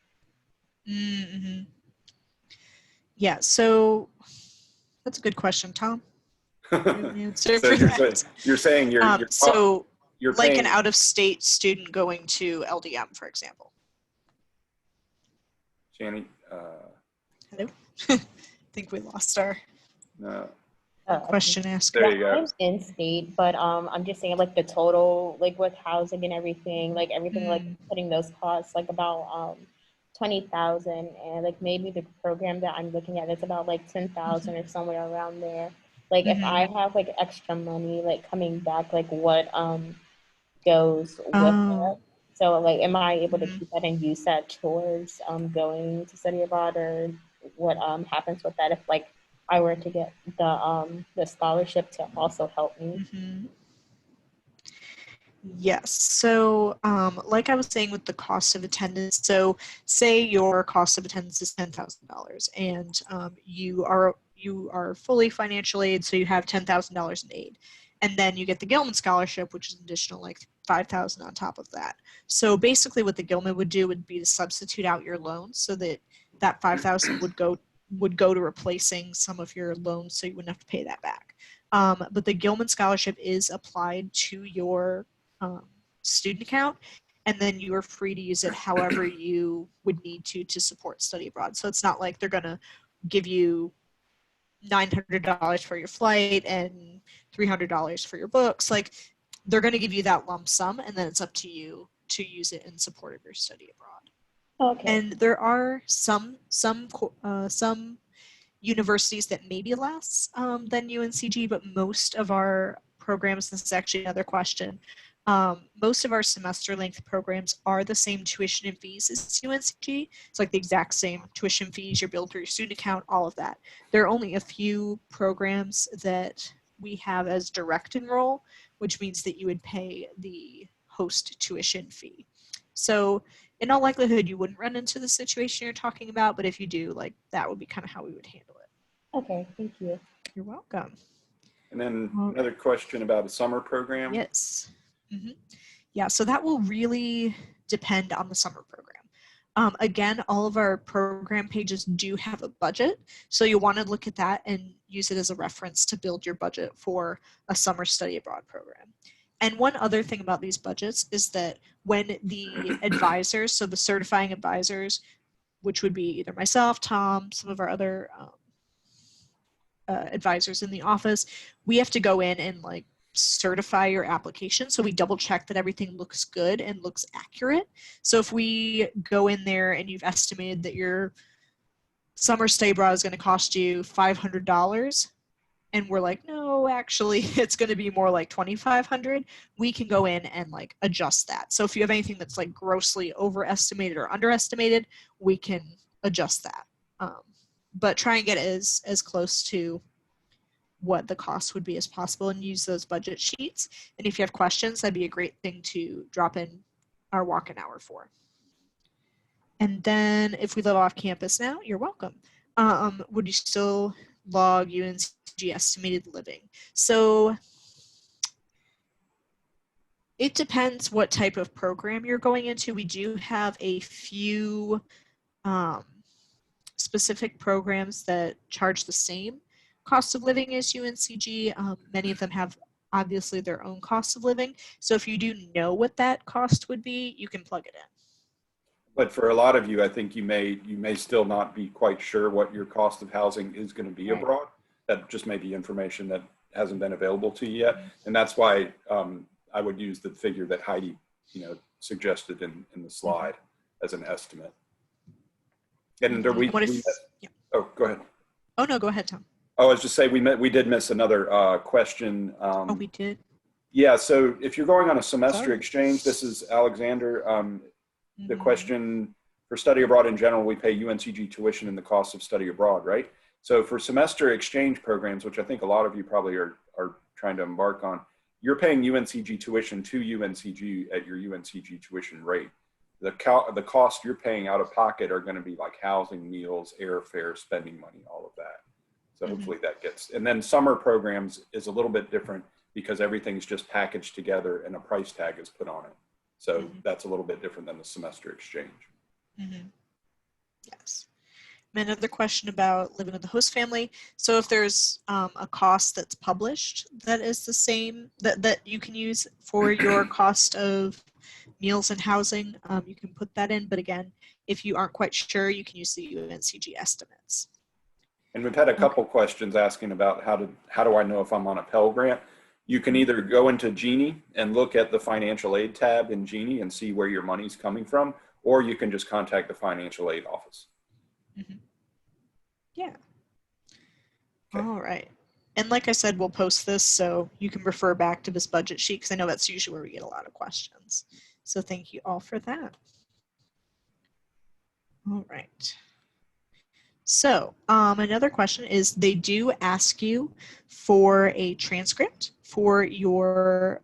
Mm-hmm. Yeah, so that's a good question, Tom. So you're saying you're like paying, an out-of-state student going to LDM, for example. Shani, hello. I think we lost our question asker. There you go. I'm in state, but I'm just saying like the total, like with housing and everything, like putting those costs like about 20,000, and like maybe the program that I'm looking at is about like 10,000 or somewhere around there. Like if I have like extra money like coming back, like what goes with that? So like, am I able to keep that and use that towards going to study abroad, or what happens with that if like I were to get the scholarship to also help me? Yes. So like I was saying with the cost of attendance, so say your cost of attendance is $10,000 and you are fully financial aid, so you have $10,000 in aid. And then you get the Gilman scholarship, which is an additional like $5,000 on top of that. So basically what the Gilman would do would be to substitute out your loans so that that $5,000 would go to replacing some of your loans, so you wouldn't have to pay that back. But the Gilman scholarship is applied to your student account, and then you are free to use it however you would need to support study abroad. So it's not like they're going to give you $900 for your flight and $300 for your books. Like, they're going to give you that lump sum, and then it's up to you to use it in support of your study abroad. Okay. And there are some universities that may be less than UNCG, but most of our programs, this is actually another question, most of our semester length programs are the same tuition and fees as UNCG. It's like the exact same tuition fees, you're billed through your student account, all of that. There are only a few programs that we have as direct enroll, which means that you would pay the host tuition fee. So in all likelihood, you wouldn't run into the situation you're talking about, but if you do, like, that would be kind of how we would handle it. Okay, thank you. You're welcome. And then another question about a summer program. Yes. Yeah, so that will really depend on the summer program. Again, all of our program pages do have a budget, so you'll want to look at that and use it as a reference to build your budget for a summer study abroad program. And one other thing about these budgets is that when the advisors, so the certifying advisors, which would be either myself, Tom, some of our other advisors in the office, we have to go in and like certify your application. So we double check that everything looks good and looks accurate. So if we go in there and you've estimated that your summer stay abroad is going to cost you $500 and we're like, no, actually it's going to be more like $2,500, we can go in and like adjust that. So if you have anything that's like grossly overestimated or underestimated, we can adjust that. But try and get as close to what the cost would be as possible and use those budget sheets. And if you have questions, that'd be a great thing to drop in our walk-in hour for. And then if we live off campus now, you're welcome. Would you still log UNCG estimated living? So it depends what type of program you're going into. We do have a few specific programs that charge the same cost of living as UNCG. Many of them have obviously their own cost of living. So if you do know what that cost would be, you can plug it in. But for a lot of you, I think you may still not be quite sure what your cost of housing is going to be abroad. That just may be information that hasn't been available to you yet. And that's why I would use the figure that Heidi, suggested in the slide as an estimate. And there oh, go ahead. Oh no, go ahead, Tom. I was just saying we did miss another question. Oh, we did? Yeah, so if you're going on a semester exchange, this is Alexander. The question for study abroad in general, we pay UNCG tuition and the cost of study abroad, right? So for semester exchange programs, which I think a lot of you probably are trying to embark on, you're paying UNCG tuition to UNCG at your UNCG tuition rate. The cost you're paying out of pocket are going to be like housing, meals, airfare, spending money, all of that. So hopefully that gets, and then summer programs is a little bit different because everything's just packaged together and a price tag is put on it. So that's a little bit different than the semester exchange. Yes. Another question about living with the host family. So if there's a cost that's published that is the same, that you can use for your cost of meals and housing, you can put that in. But again, if you aren't quite sure, you can use the UNCG estimates. And we've had a couple questions asking about how do I know if I'm on a Pell Grant? You can either go into Genie and look at the financial aid tab in Genie and see where your money's coming from, or you can just contact the financial aid office. Yeah. Okay. All right. And like I said, we'll post this so you can refer back to this budget sheet because I know that's usually where we get a lot of questions. So thank you all for that. All right. So another question is they do ask you for a transcript for your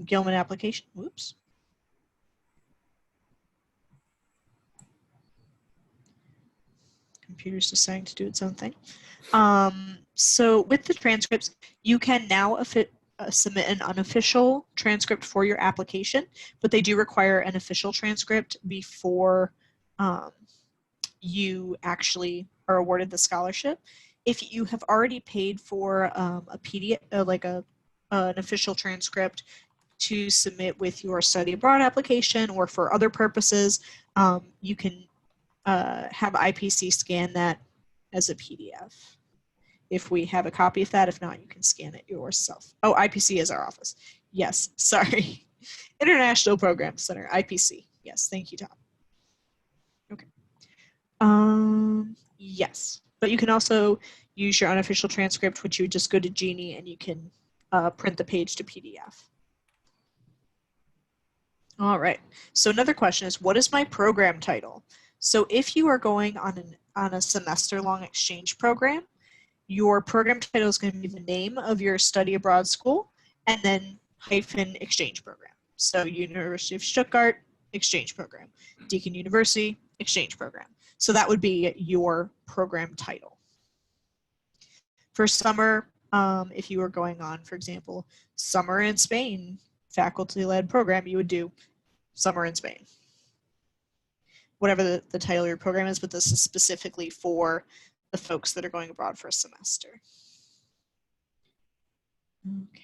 Gilman application. Whoops. Computer's deciding to do its own thing. So with the transcripts, you can now submit an unofficial transcript for your application, but they do require an official transcript before you actually are awarded the scholarship. If you have already paid for a PDF, an official transcript to submit with your study abroad application or for other purposes, you can have IPC scan that as a PDF. If we have a copy of that, if not, you can scan it yourself. Oh, IPC is our office. Yes, sorry. International Program Center, IPC. Yes, thank you, Tom. Okay. Yes, but you can also use your unofficial transcript, which you would just go to Genie and you can print the page to PDF. All right, so another question is, what is my program title? So if you are going on a semester-long exchange program, your program title is going to be the name of your study abroad school and then hyphen exchange program. So University of Stuttgart, exchange program. Deakin University, exchange program. So that would be your program title. For summer, if you were going on, for example, summer in Spain, faculty-led program, you would do summer in Spain. Whatever the title of your program is, but this is specifically for the folks that are going abroad for a semester. Okay.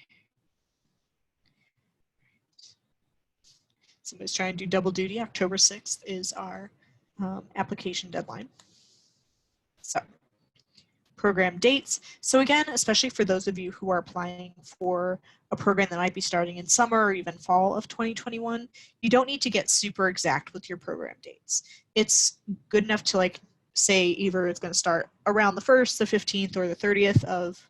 Somebody's trying to do double duty. October 6th is our application deadline. So, program dates. So again, especially for those of you who are applying for a program that might be starting in summer or even fall of 2021, you don't need to get super exact with your program dates. It's good enough to like say either it's going to start around the 1st, the 15th, or the 30th of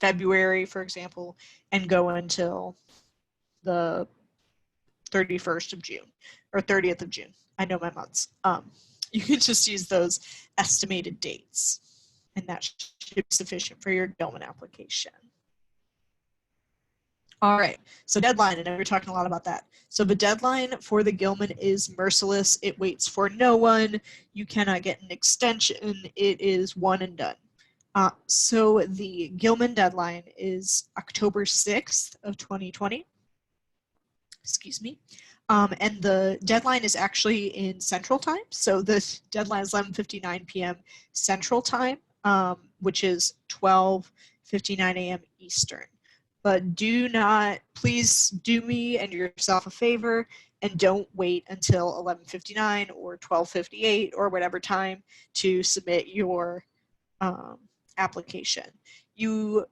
February, for example, and go until the 31st of June or 30th of June. I know my months. You can just use those estimated dates, and that should be sufficient for your Gilman application. All right, so deadline, and we're talking a lot about that. So the deadline for the Gilman is merciless. It waits for no one. You cannot get an extension. It is one and done. So the Gilman deadline is October 6th of 2020. Excuse me. And the deadline is actually in Central Time. So the deadline is 11:59 p.m. Central Time, which is 12:59 a.m. Eastern. But do not, please do me and yourself a favor and don't wait until 11:59 or 12:58 or whatever time to submit your application. You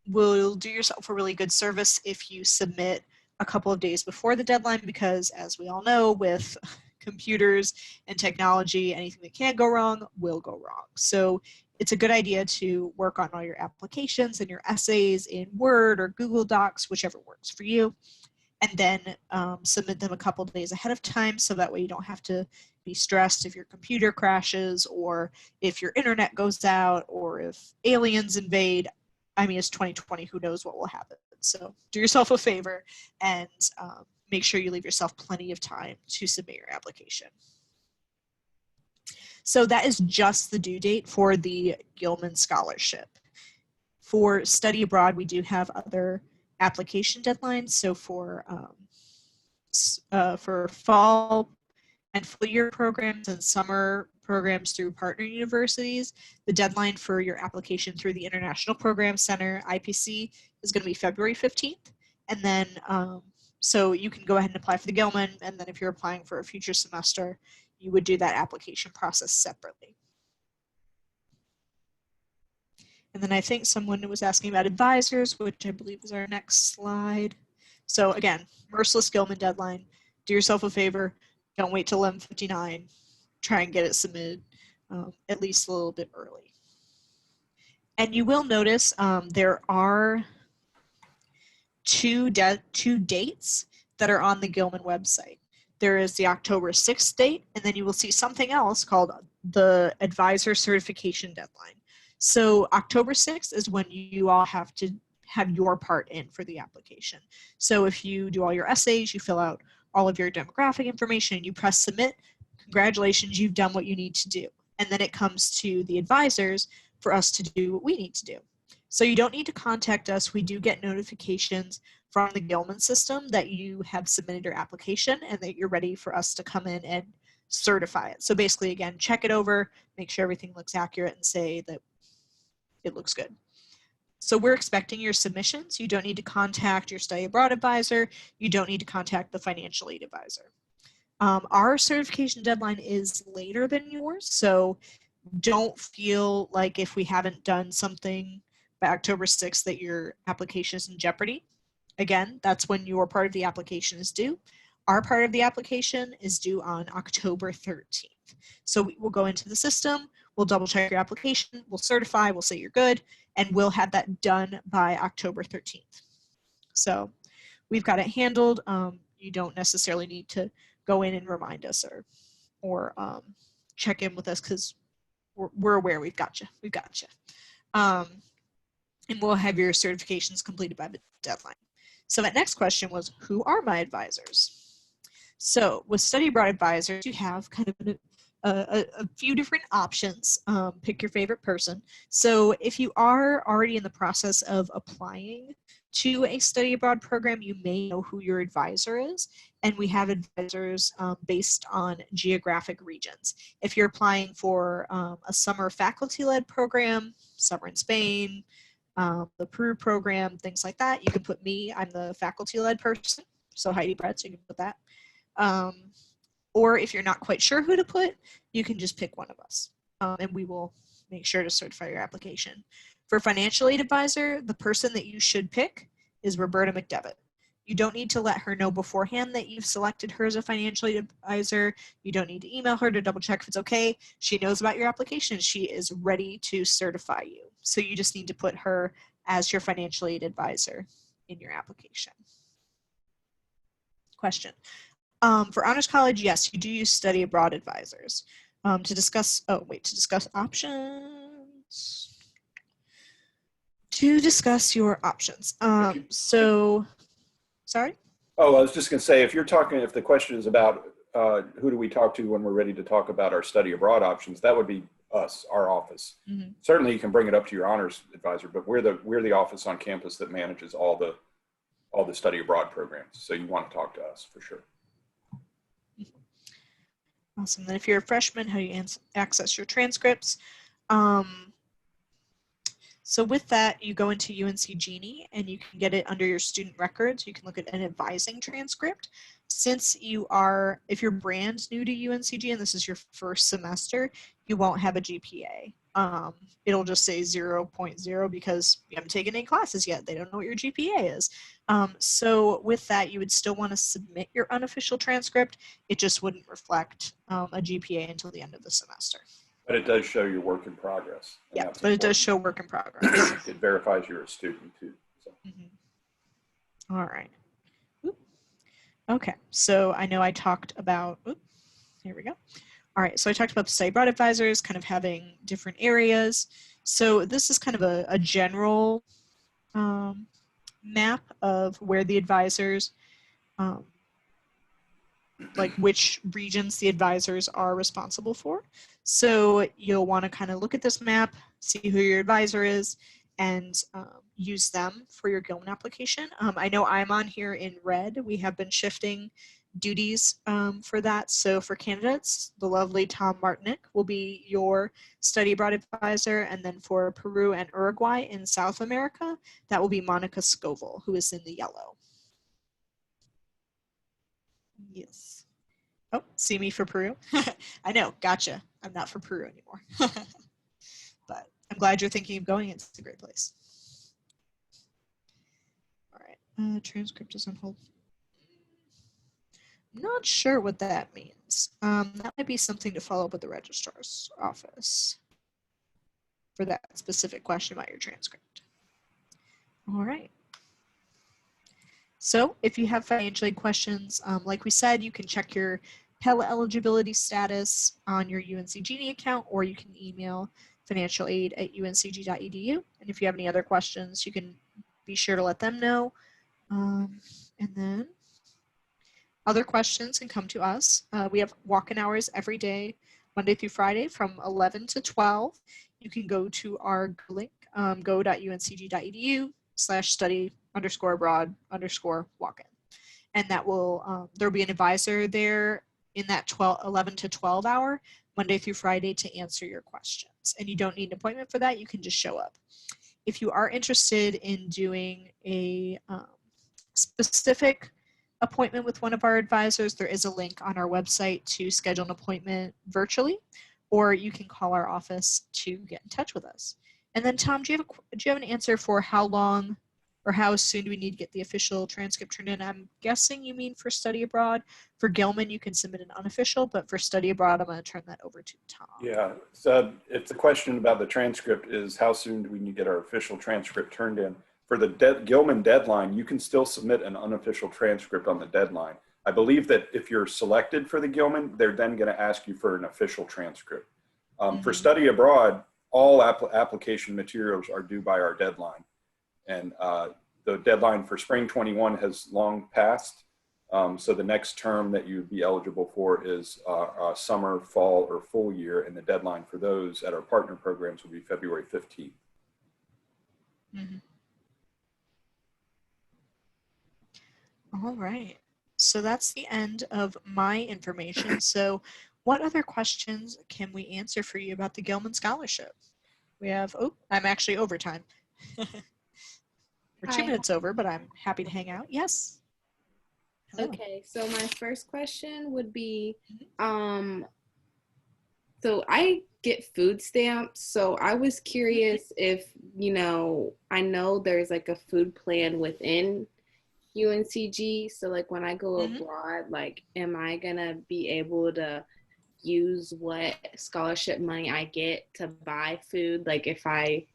will do yourself a really good service if you submit a couple of days before the deadline, because as we all know, with computers and technology, anything that can go wrong will go wrong. So it's a good idea to work on all your applications and your essays in Word or Google Docs, whichever works for you, and then submit them a couple of days ahead of time, so that way you don't have to be stressed if your computer crashes or if your internet goes out or if aliens invade. I mean, it's 2020, who knows what will happen. So do yourself a favor and make sure you leave yourself plenty of time to submit your application. So that is just the due date for the Gilman Scholarship. For study abroad, we do have other application deadlines. So for fall and full year programs and summer programs through partner universities, the deadline for your application through the International Program Center, IPC, is going to be February 15th. And then, so you can go ahead and apply for the Gilman, and then if you're applying for a future semester, you would do that application process separately. And then I think someone was asking about advisors, which I believe is our next slide. So again, Merciless Gilman deadline. Do yourself a favor. Don't wait till 11:59. Try and get it submitted at least a little bit early. And you will notice there are two dates that are on the Gilman website. There is the October 6th date, and then you will see something else called the advisor certification deadline. So October 6th is when you all have to have your part in for the application. So if you do all your essays, you fill out all of your demographic information, and you press submit, congratulations, you've done what you need to do. And then it comes to the advisors for us to do what we need to do. So you don't need to contact us. We do get notifications from the Gilman system that you have submitted your application and that you're ready for us to come in and certify it. So basically, again, check it over, make sure everything looks accurate, and say that it looks good. So we're expecting your submissions. You don't need to contact your study abroad advisor. You don't need to contact the financial aid advisor. Our certification deadline is later than yours, so don't feel like if we haven't done something by October 6th that your application is in jeopardy. Again, that's when your part of the application is due. Our part of the application is due on October 13th. So we will go into the system, we'll double check your application, we'll certify, we'll say you're good, and we'll have that done by October 13th. So we've got it handled. You don't necessarily need to go in and remind us or check in with us, because we're aware we've got you. We've got you. And we'll have your certifications completed by the deadline. So that next question was, who are my advisors? So with study abroad advisors, you have kind of a few different options. Pick your favorite person. So if you are already in the process of applying to a study abroad program, you may know who your advisor is, and we have advisors based on geographic regions. If you're applying for a summer faculty-led program, summer in Spain, the Peru program, things like that, you can put me. I'm the faculty-led person, so Heidi Brett, so you can put that. Or if you're not quite sure who to put, you can just pick one of us, and we will make sure to certify your application. For financial aid advisor, the person that you should pick is Roberta McDevitt. You don't need to let her know beforehand that you've selected her as a financial aid advisor. You don't need to email her to double check if it's okay. She knows about your application. She is ready to certify you. So you just need to put her as your financial aid advisor in your application. Question. For Honors College, yes, you do use study abroad advisors to discuss options. To discuss your options. Sorry? Oh, I was just going to say, if the question is about who do we talk to when we're ready to talk about our study abroad options, that would be us, our office. Mm-hmm. Certainly you can bring it up to your honors advisor, but we're the office on campus that manages all the study abroad programs. So you want to talk to us for sure. Awesome. Then if you're a freshman, how do you access your transcripts? So with that, you go into UNCG and you can get it under your student records. You can look at an advising transcript. If you're brand new to UNCG and this is your first semester, you won't have a GPA. It'll just say 0.0 because you haven't taken any classes yet. They don't know what your GPA is. So with that, you would still want to submit your unofficial transcript. It just wouldn't reflect a GPA until the end of the semester. But it does show your work in progress. Yeah, but important. It does show work in progress. It verifies you're a student too. So. Mm-hmm. All right. Okay, so I know I talked about, here we go. All right, so I talked about the study abroad advisors kind of having different areas. So this is kind of a general map of where the advisors, like which regions the advisors are responsible for. So you'll want to kind of look at this map, see who your advisor is, and use them for your Gilman application. I know I'm on here in red. We have been shifting duties for that. So for candidates, the lovely Tom Martinick will be your study abroad advisor. And then for Peru and Uruguay in South America, that will be Monica Scoville, who is in the yellow. Yes. Oh, see me for Peru? I know, gotcha. I'm not for Peru anymore. But I'm glad you're thinking of going. It's a great place. All right, transcript is on hold. I'm not sure what that means. That might be something to follow up with the registrar's office for that specific question about your transcript. All right. So if you have financial aid questions, like we said, you can check your Pell eligibility status on your UNCG account, or you can email financialaid@uncg.edu. And if you have any other questions, you can be sure to let them know. And then other questions can come to us. We have walk-in hours every day, Monday through Friday from 11 to 12. You can go to our link, go.uncg.edu/study_abroad_walk-in. And that will, there'll be an advisor there in that 11 to 12 hour, Monday through Friday, to answer your questions. And you don't need an appointment for that. You can just show up. If you are interested in doing a specific appointment with one of our advisors, there is a link on our website to schedule an appointment virtually, or you can call our office to get in touch with us. And then Tom, do you have an answer for how long or how soon do we need to get the official transcript turned in? I'm guessing you mean for study abroad. For Gilman, you can submit an unofficial, but for study abroad, I'm going to turn that over to Tom. Yeah, so if the question about the transcript is how soon do we need to get our official transcript turned in, for the Gilman deadline, you can still submit an unofficial transcript on the deadline. I believe that if you're selected for the Gilman, they're then going to ask you for an official transcript. For study abroad, all application materials are due by our deadline. And the deadline for spring 21 has long passed. So the next term that you'd be eligible for is summer, fall, or full year. And the deadline for those at our partner programs will be February 15th. Mm-hmm. All right. So that's the end of my information. So what other questions can we answer for you about the Gilman Scholarship? We have, oh, I'm actually overtime. We're 2 Hi. minutes over, but I'm happy to hang out. Yes. Hello. Okay, so my first question would be, Mm-hmm. so I get food stamps, so I was curious if, I know there's like a food plan within UNCG, so like when I go Mm-hmm. abroad, like am I gonna be able to use what scholarship money I get to buy food, like if I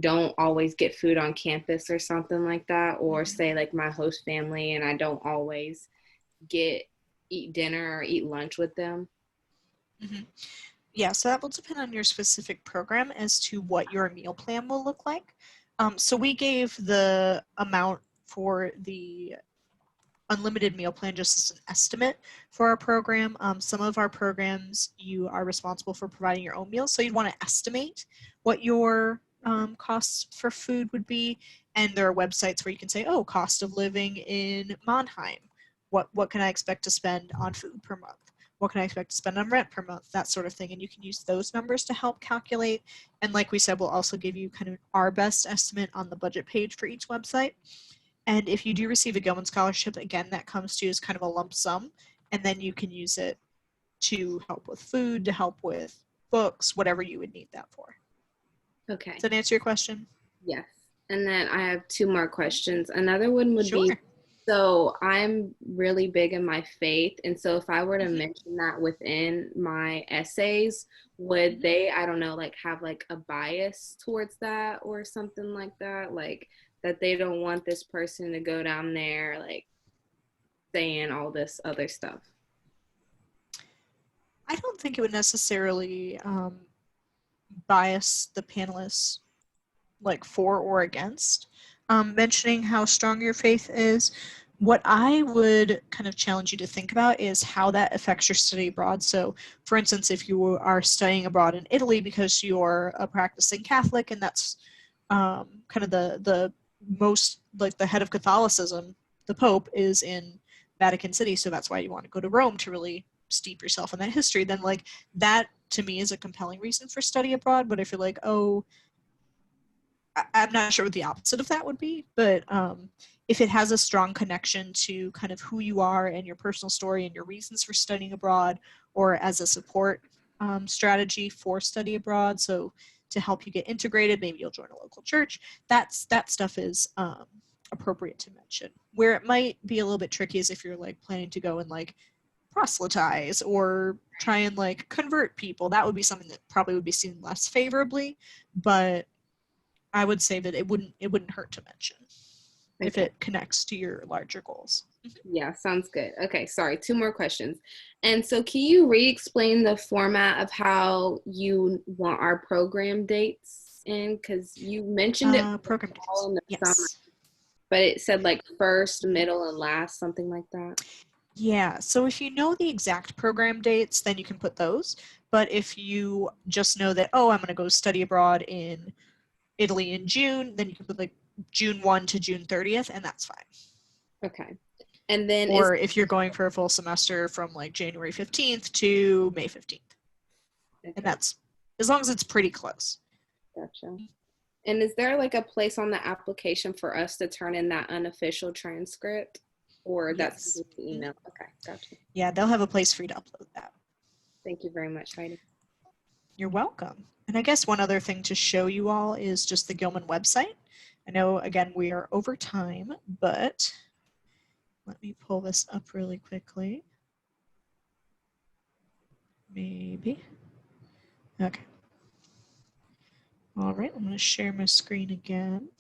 don't always get food on campus or something like that, or Mm-hmm. say like my host family and I don't always eat dinner or eat lunch with them? Mm-hmm. Yeah, so that will depend on your specific program as to what your meal plan will look like. So we gave the amount for the unlimited meal plan just as an estimate for our program. Some of our programs, you are responsible for providing your own meals, so you'd want to estimate what your costs for food would be. And there are websites where you can say, oh, cost of living in Mannheim. What can I expect to spend on food per month? What can I expect to spend on rent per month? That sort of thing. And you can use those numbers to help calculate. And like we said, we'll also give you kind of our best estimate on the budget page for each website. And if you do receive a Gilman scholarship, again, that comes to you as kind of a lump sum, and then you can use it to help with food, to help with books, whatever you would need that for. Okay. Does that answer your question? Yes. And then I have two more questions. Another one would be, Sure. so I'm really big in my faith. And so if I were to Mhm. mention that within my essays, would they, I don't know, like have like a bias towards that or something like that? Like that they don't want this person to go down there like saying all this other stuff. I don't think it would necessarily bias the panelists like for or against mentioning how strong your faith is. What I would kind of challenge you to think about is how that affects your study abroad. So, for instance, if you are studying abroad in Italy because you're a practicing Catholic and that's kind of the most, like the head of Catholicism, the Pope, is in Vatican City, so that's why you want to go to Rome to really steep yourself in that history, then like that to me is a compelling reason for study abroad. But if you're like, oh, I'm not sure what the opposite of that would be, but if it has a strong connection to kind of who you are and your personal story and your reasons for studying abroad, or as a support strategy for study abroad, so to help you get integrated, maybe you'll join a local church. That stuff is appropriate to mention. Where it might be a little bit tricky is if you're like planning to go and like proselytize or try and like convert people. That would be something that probably would be seen less favorably, but I would say that it wouldn't hurt to mention if Okay. it connects to your larger goals. Yeah, sounds good. Okay, sorry, two more questions. And so can you re-explain the format of how you want our program dates in? Because you mentioned it for Program the dates. fall and the summer, Yes. but it said like first, middle, and last, something like that. Yeah. So if you know the exact program dates, then you can put those. But if you just know that, oh, I'm going to go study abroad in Italy in June, then you can put like June 1 to June 30th, and that's fine. Okay. And then Or if you're going for a full semester from like January 15th to May 15th. okay, And that's as long as it's pretty close. gotcha. And is there like a place on the application for us to turn in that unofficial transcript? Or that's Yes. the email? Okay, gotcha. Yeah, they'll have a place for you to upload that. Thank you very much, Heidi. You're welcome. And I guess one other thing to show you all is just the Gilman website. I know, again, we are over time, but let me pull this up really quickly. Maybe. Okay. All right, I'm going to share my screen again.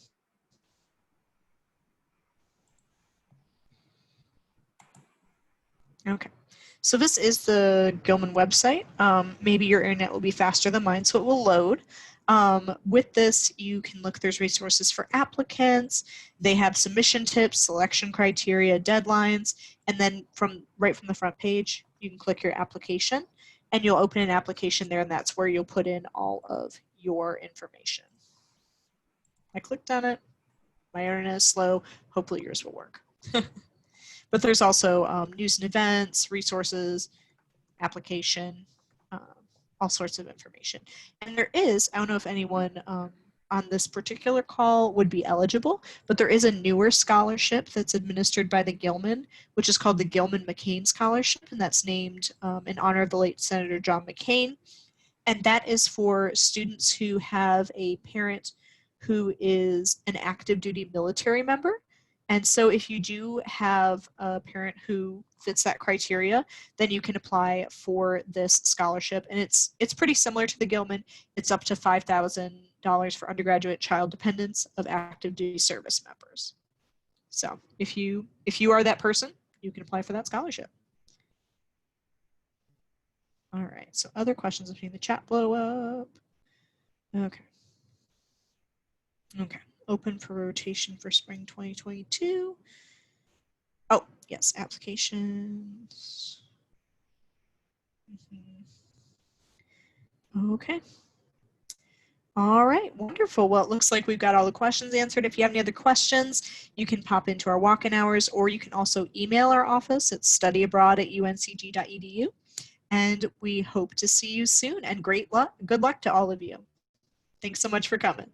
Okay. So this is the Gilman website. Maybe your internet will be faster than mine, so it will load. With this, you can look, there's resources for applicants. They have submission tips, selection criteria, deadlines, and then right from the front page, you can click your application and you'll open an application there, and that's where you'll put in all of your information. I clicked on it. My internet is slow. Hopefully yours will work. But there's also news and events, resources, application, all sorts of information. And there is, I don't know if anyone on this particular call would be eligible, but there is a newer scholarship that's administered by the Gilman, which is called the Gilman McCain Scholarship, and that's named in honor of the late Senator John McCain. And that is for students who have a parent who is an active duty military member. And so if you do have a parent who fits that criteria, then you can apply for this scholarship. And it's pretty similar to the Gilman. It's up to $5,000 for undergraduate child dependents of active duty service members. So if you are that person, you can apply for that scholarship. All right, so other questions between the chat blow up. Okay. Okay, open for rotation for spring 2022. Oh, yes, applications. Okay. All right, wonderful. Well, it looks like we've got all the questions answered. If you have any other questions, you can pop into our walk-in hours, or you can also email our office at studyabroad@uncg.edu. And we hope to see you soon, and good luck to all of you. Thanks so much for coming.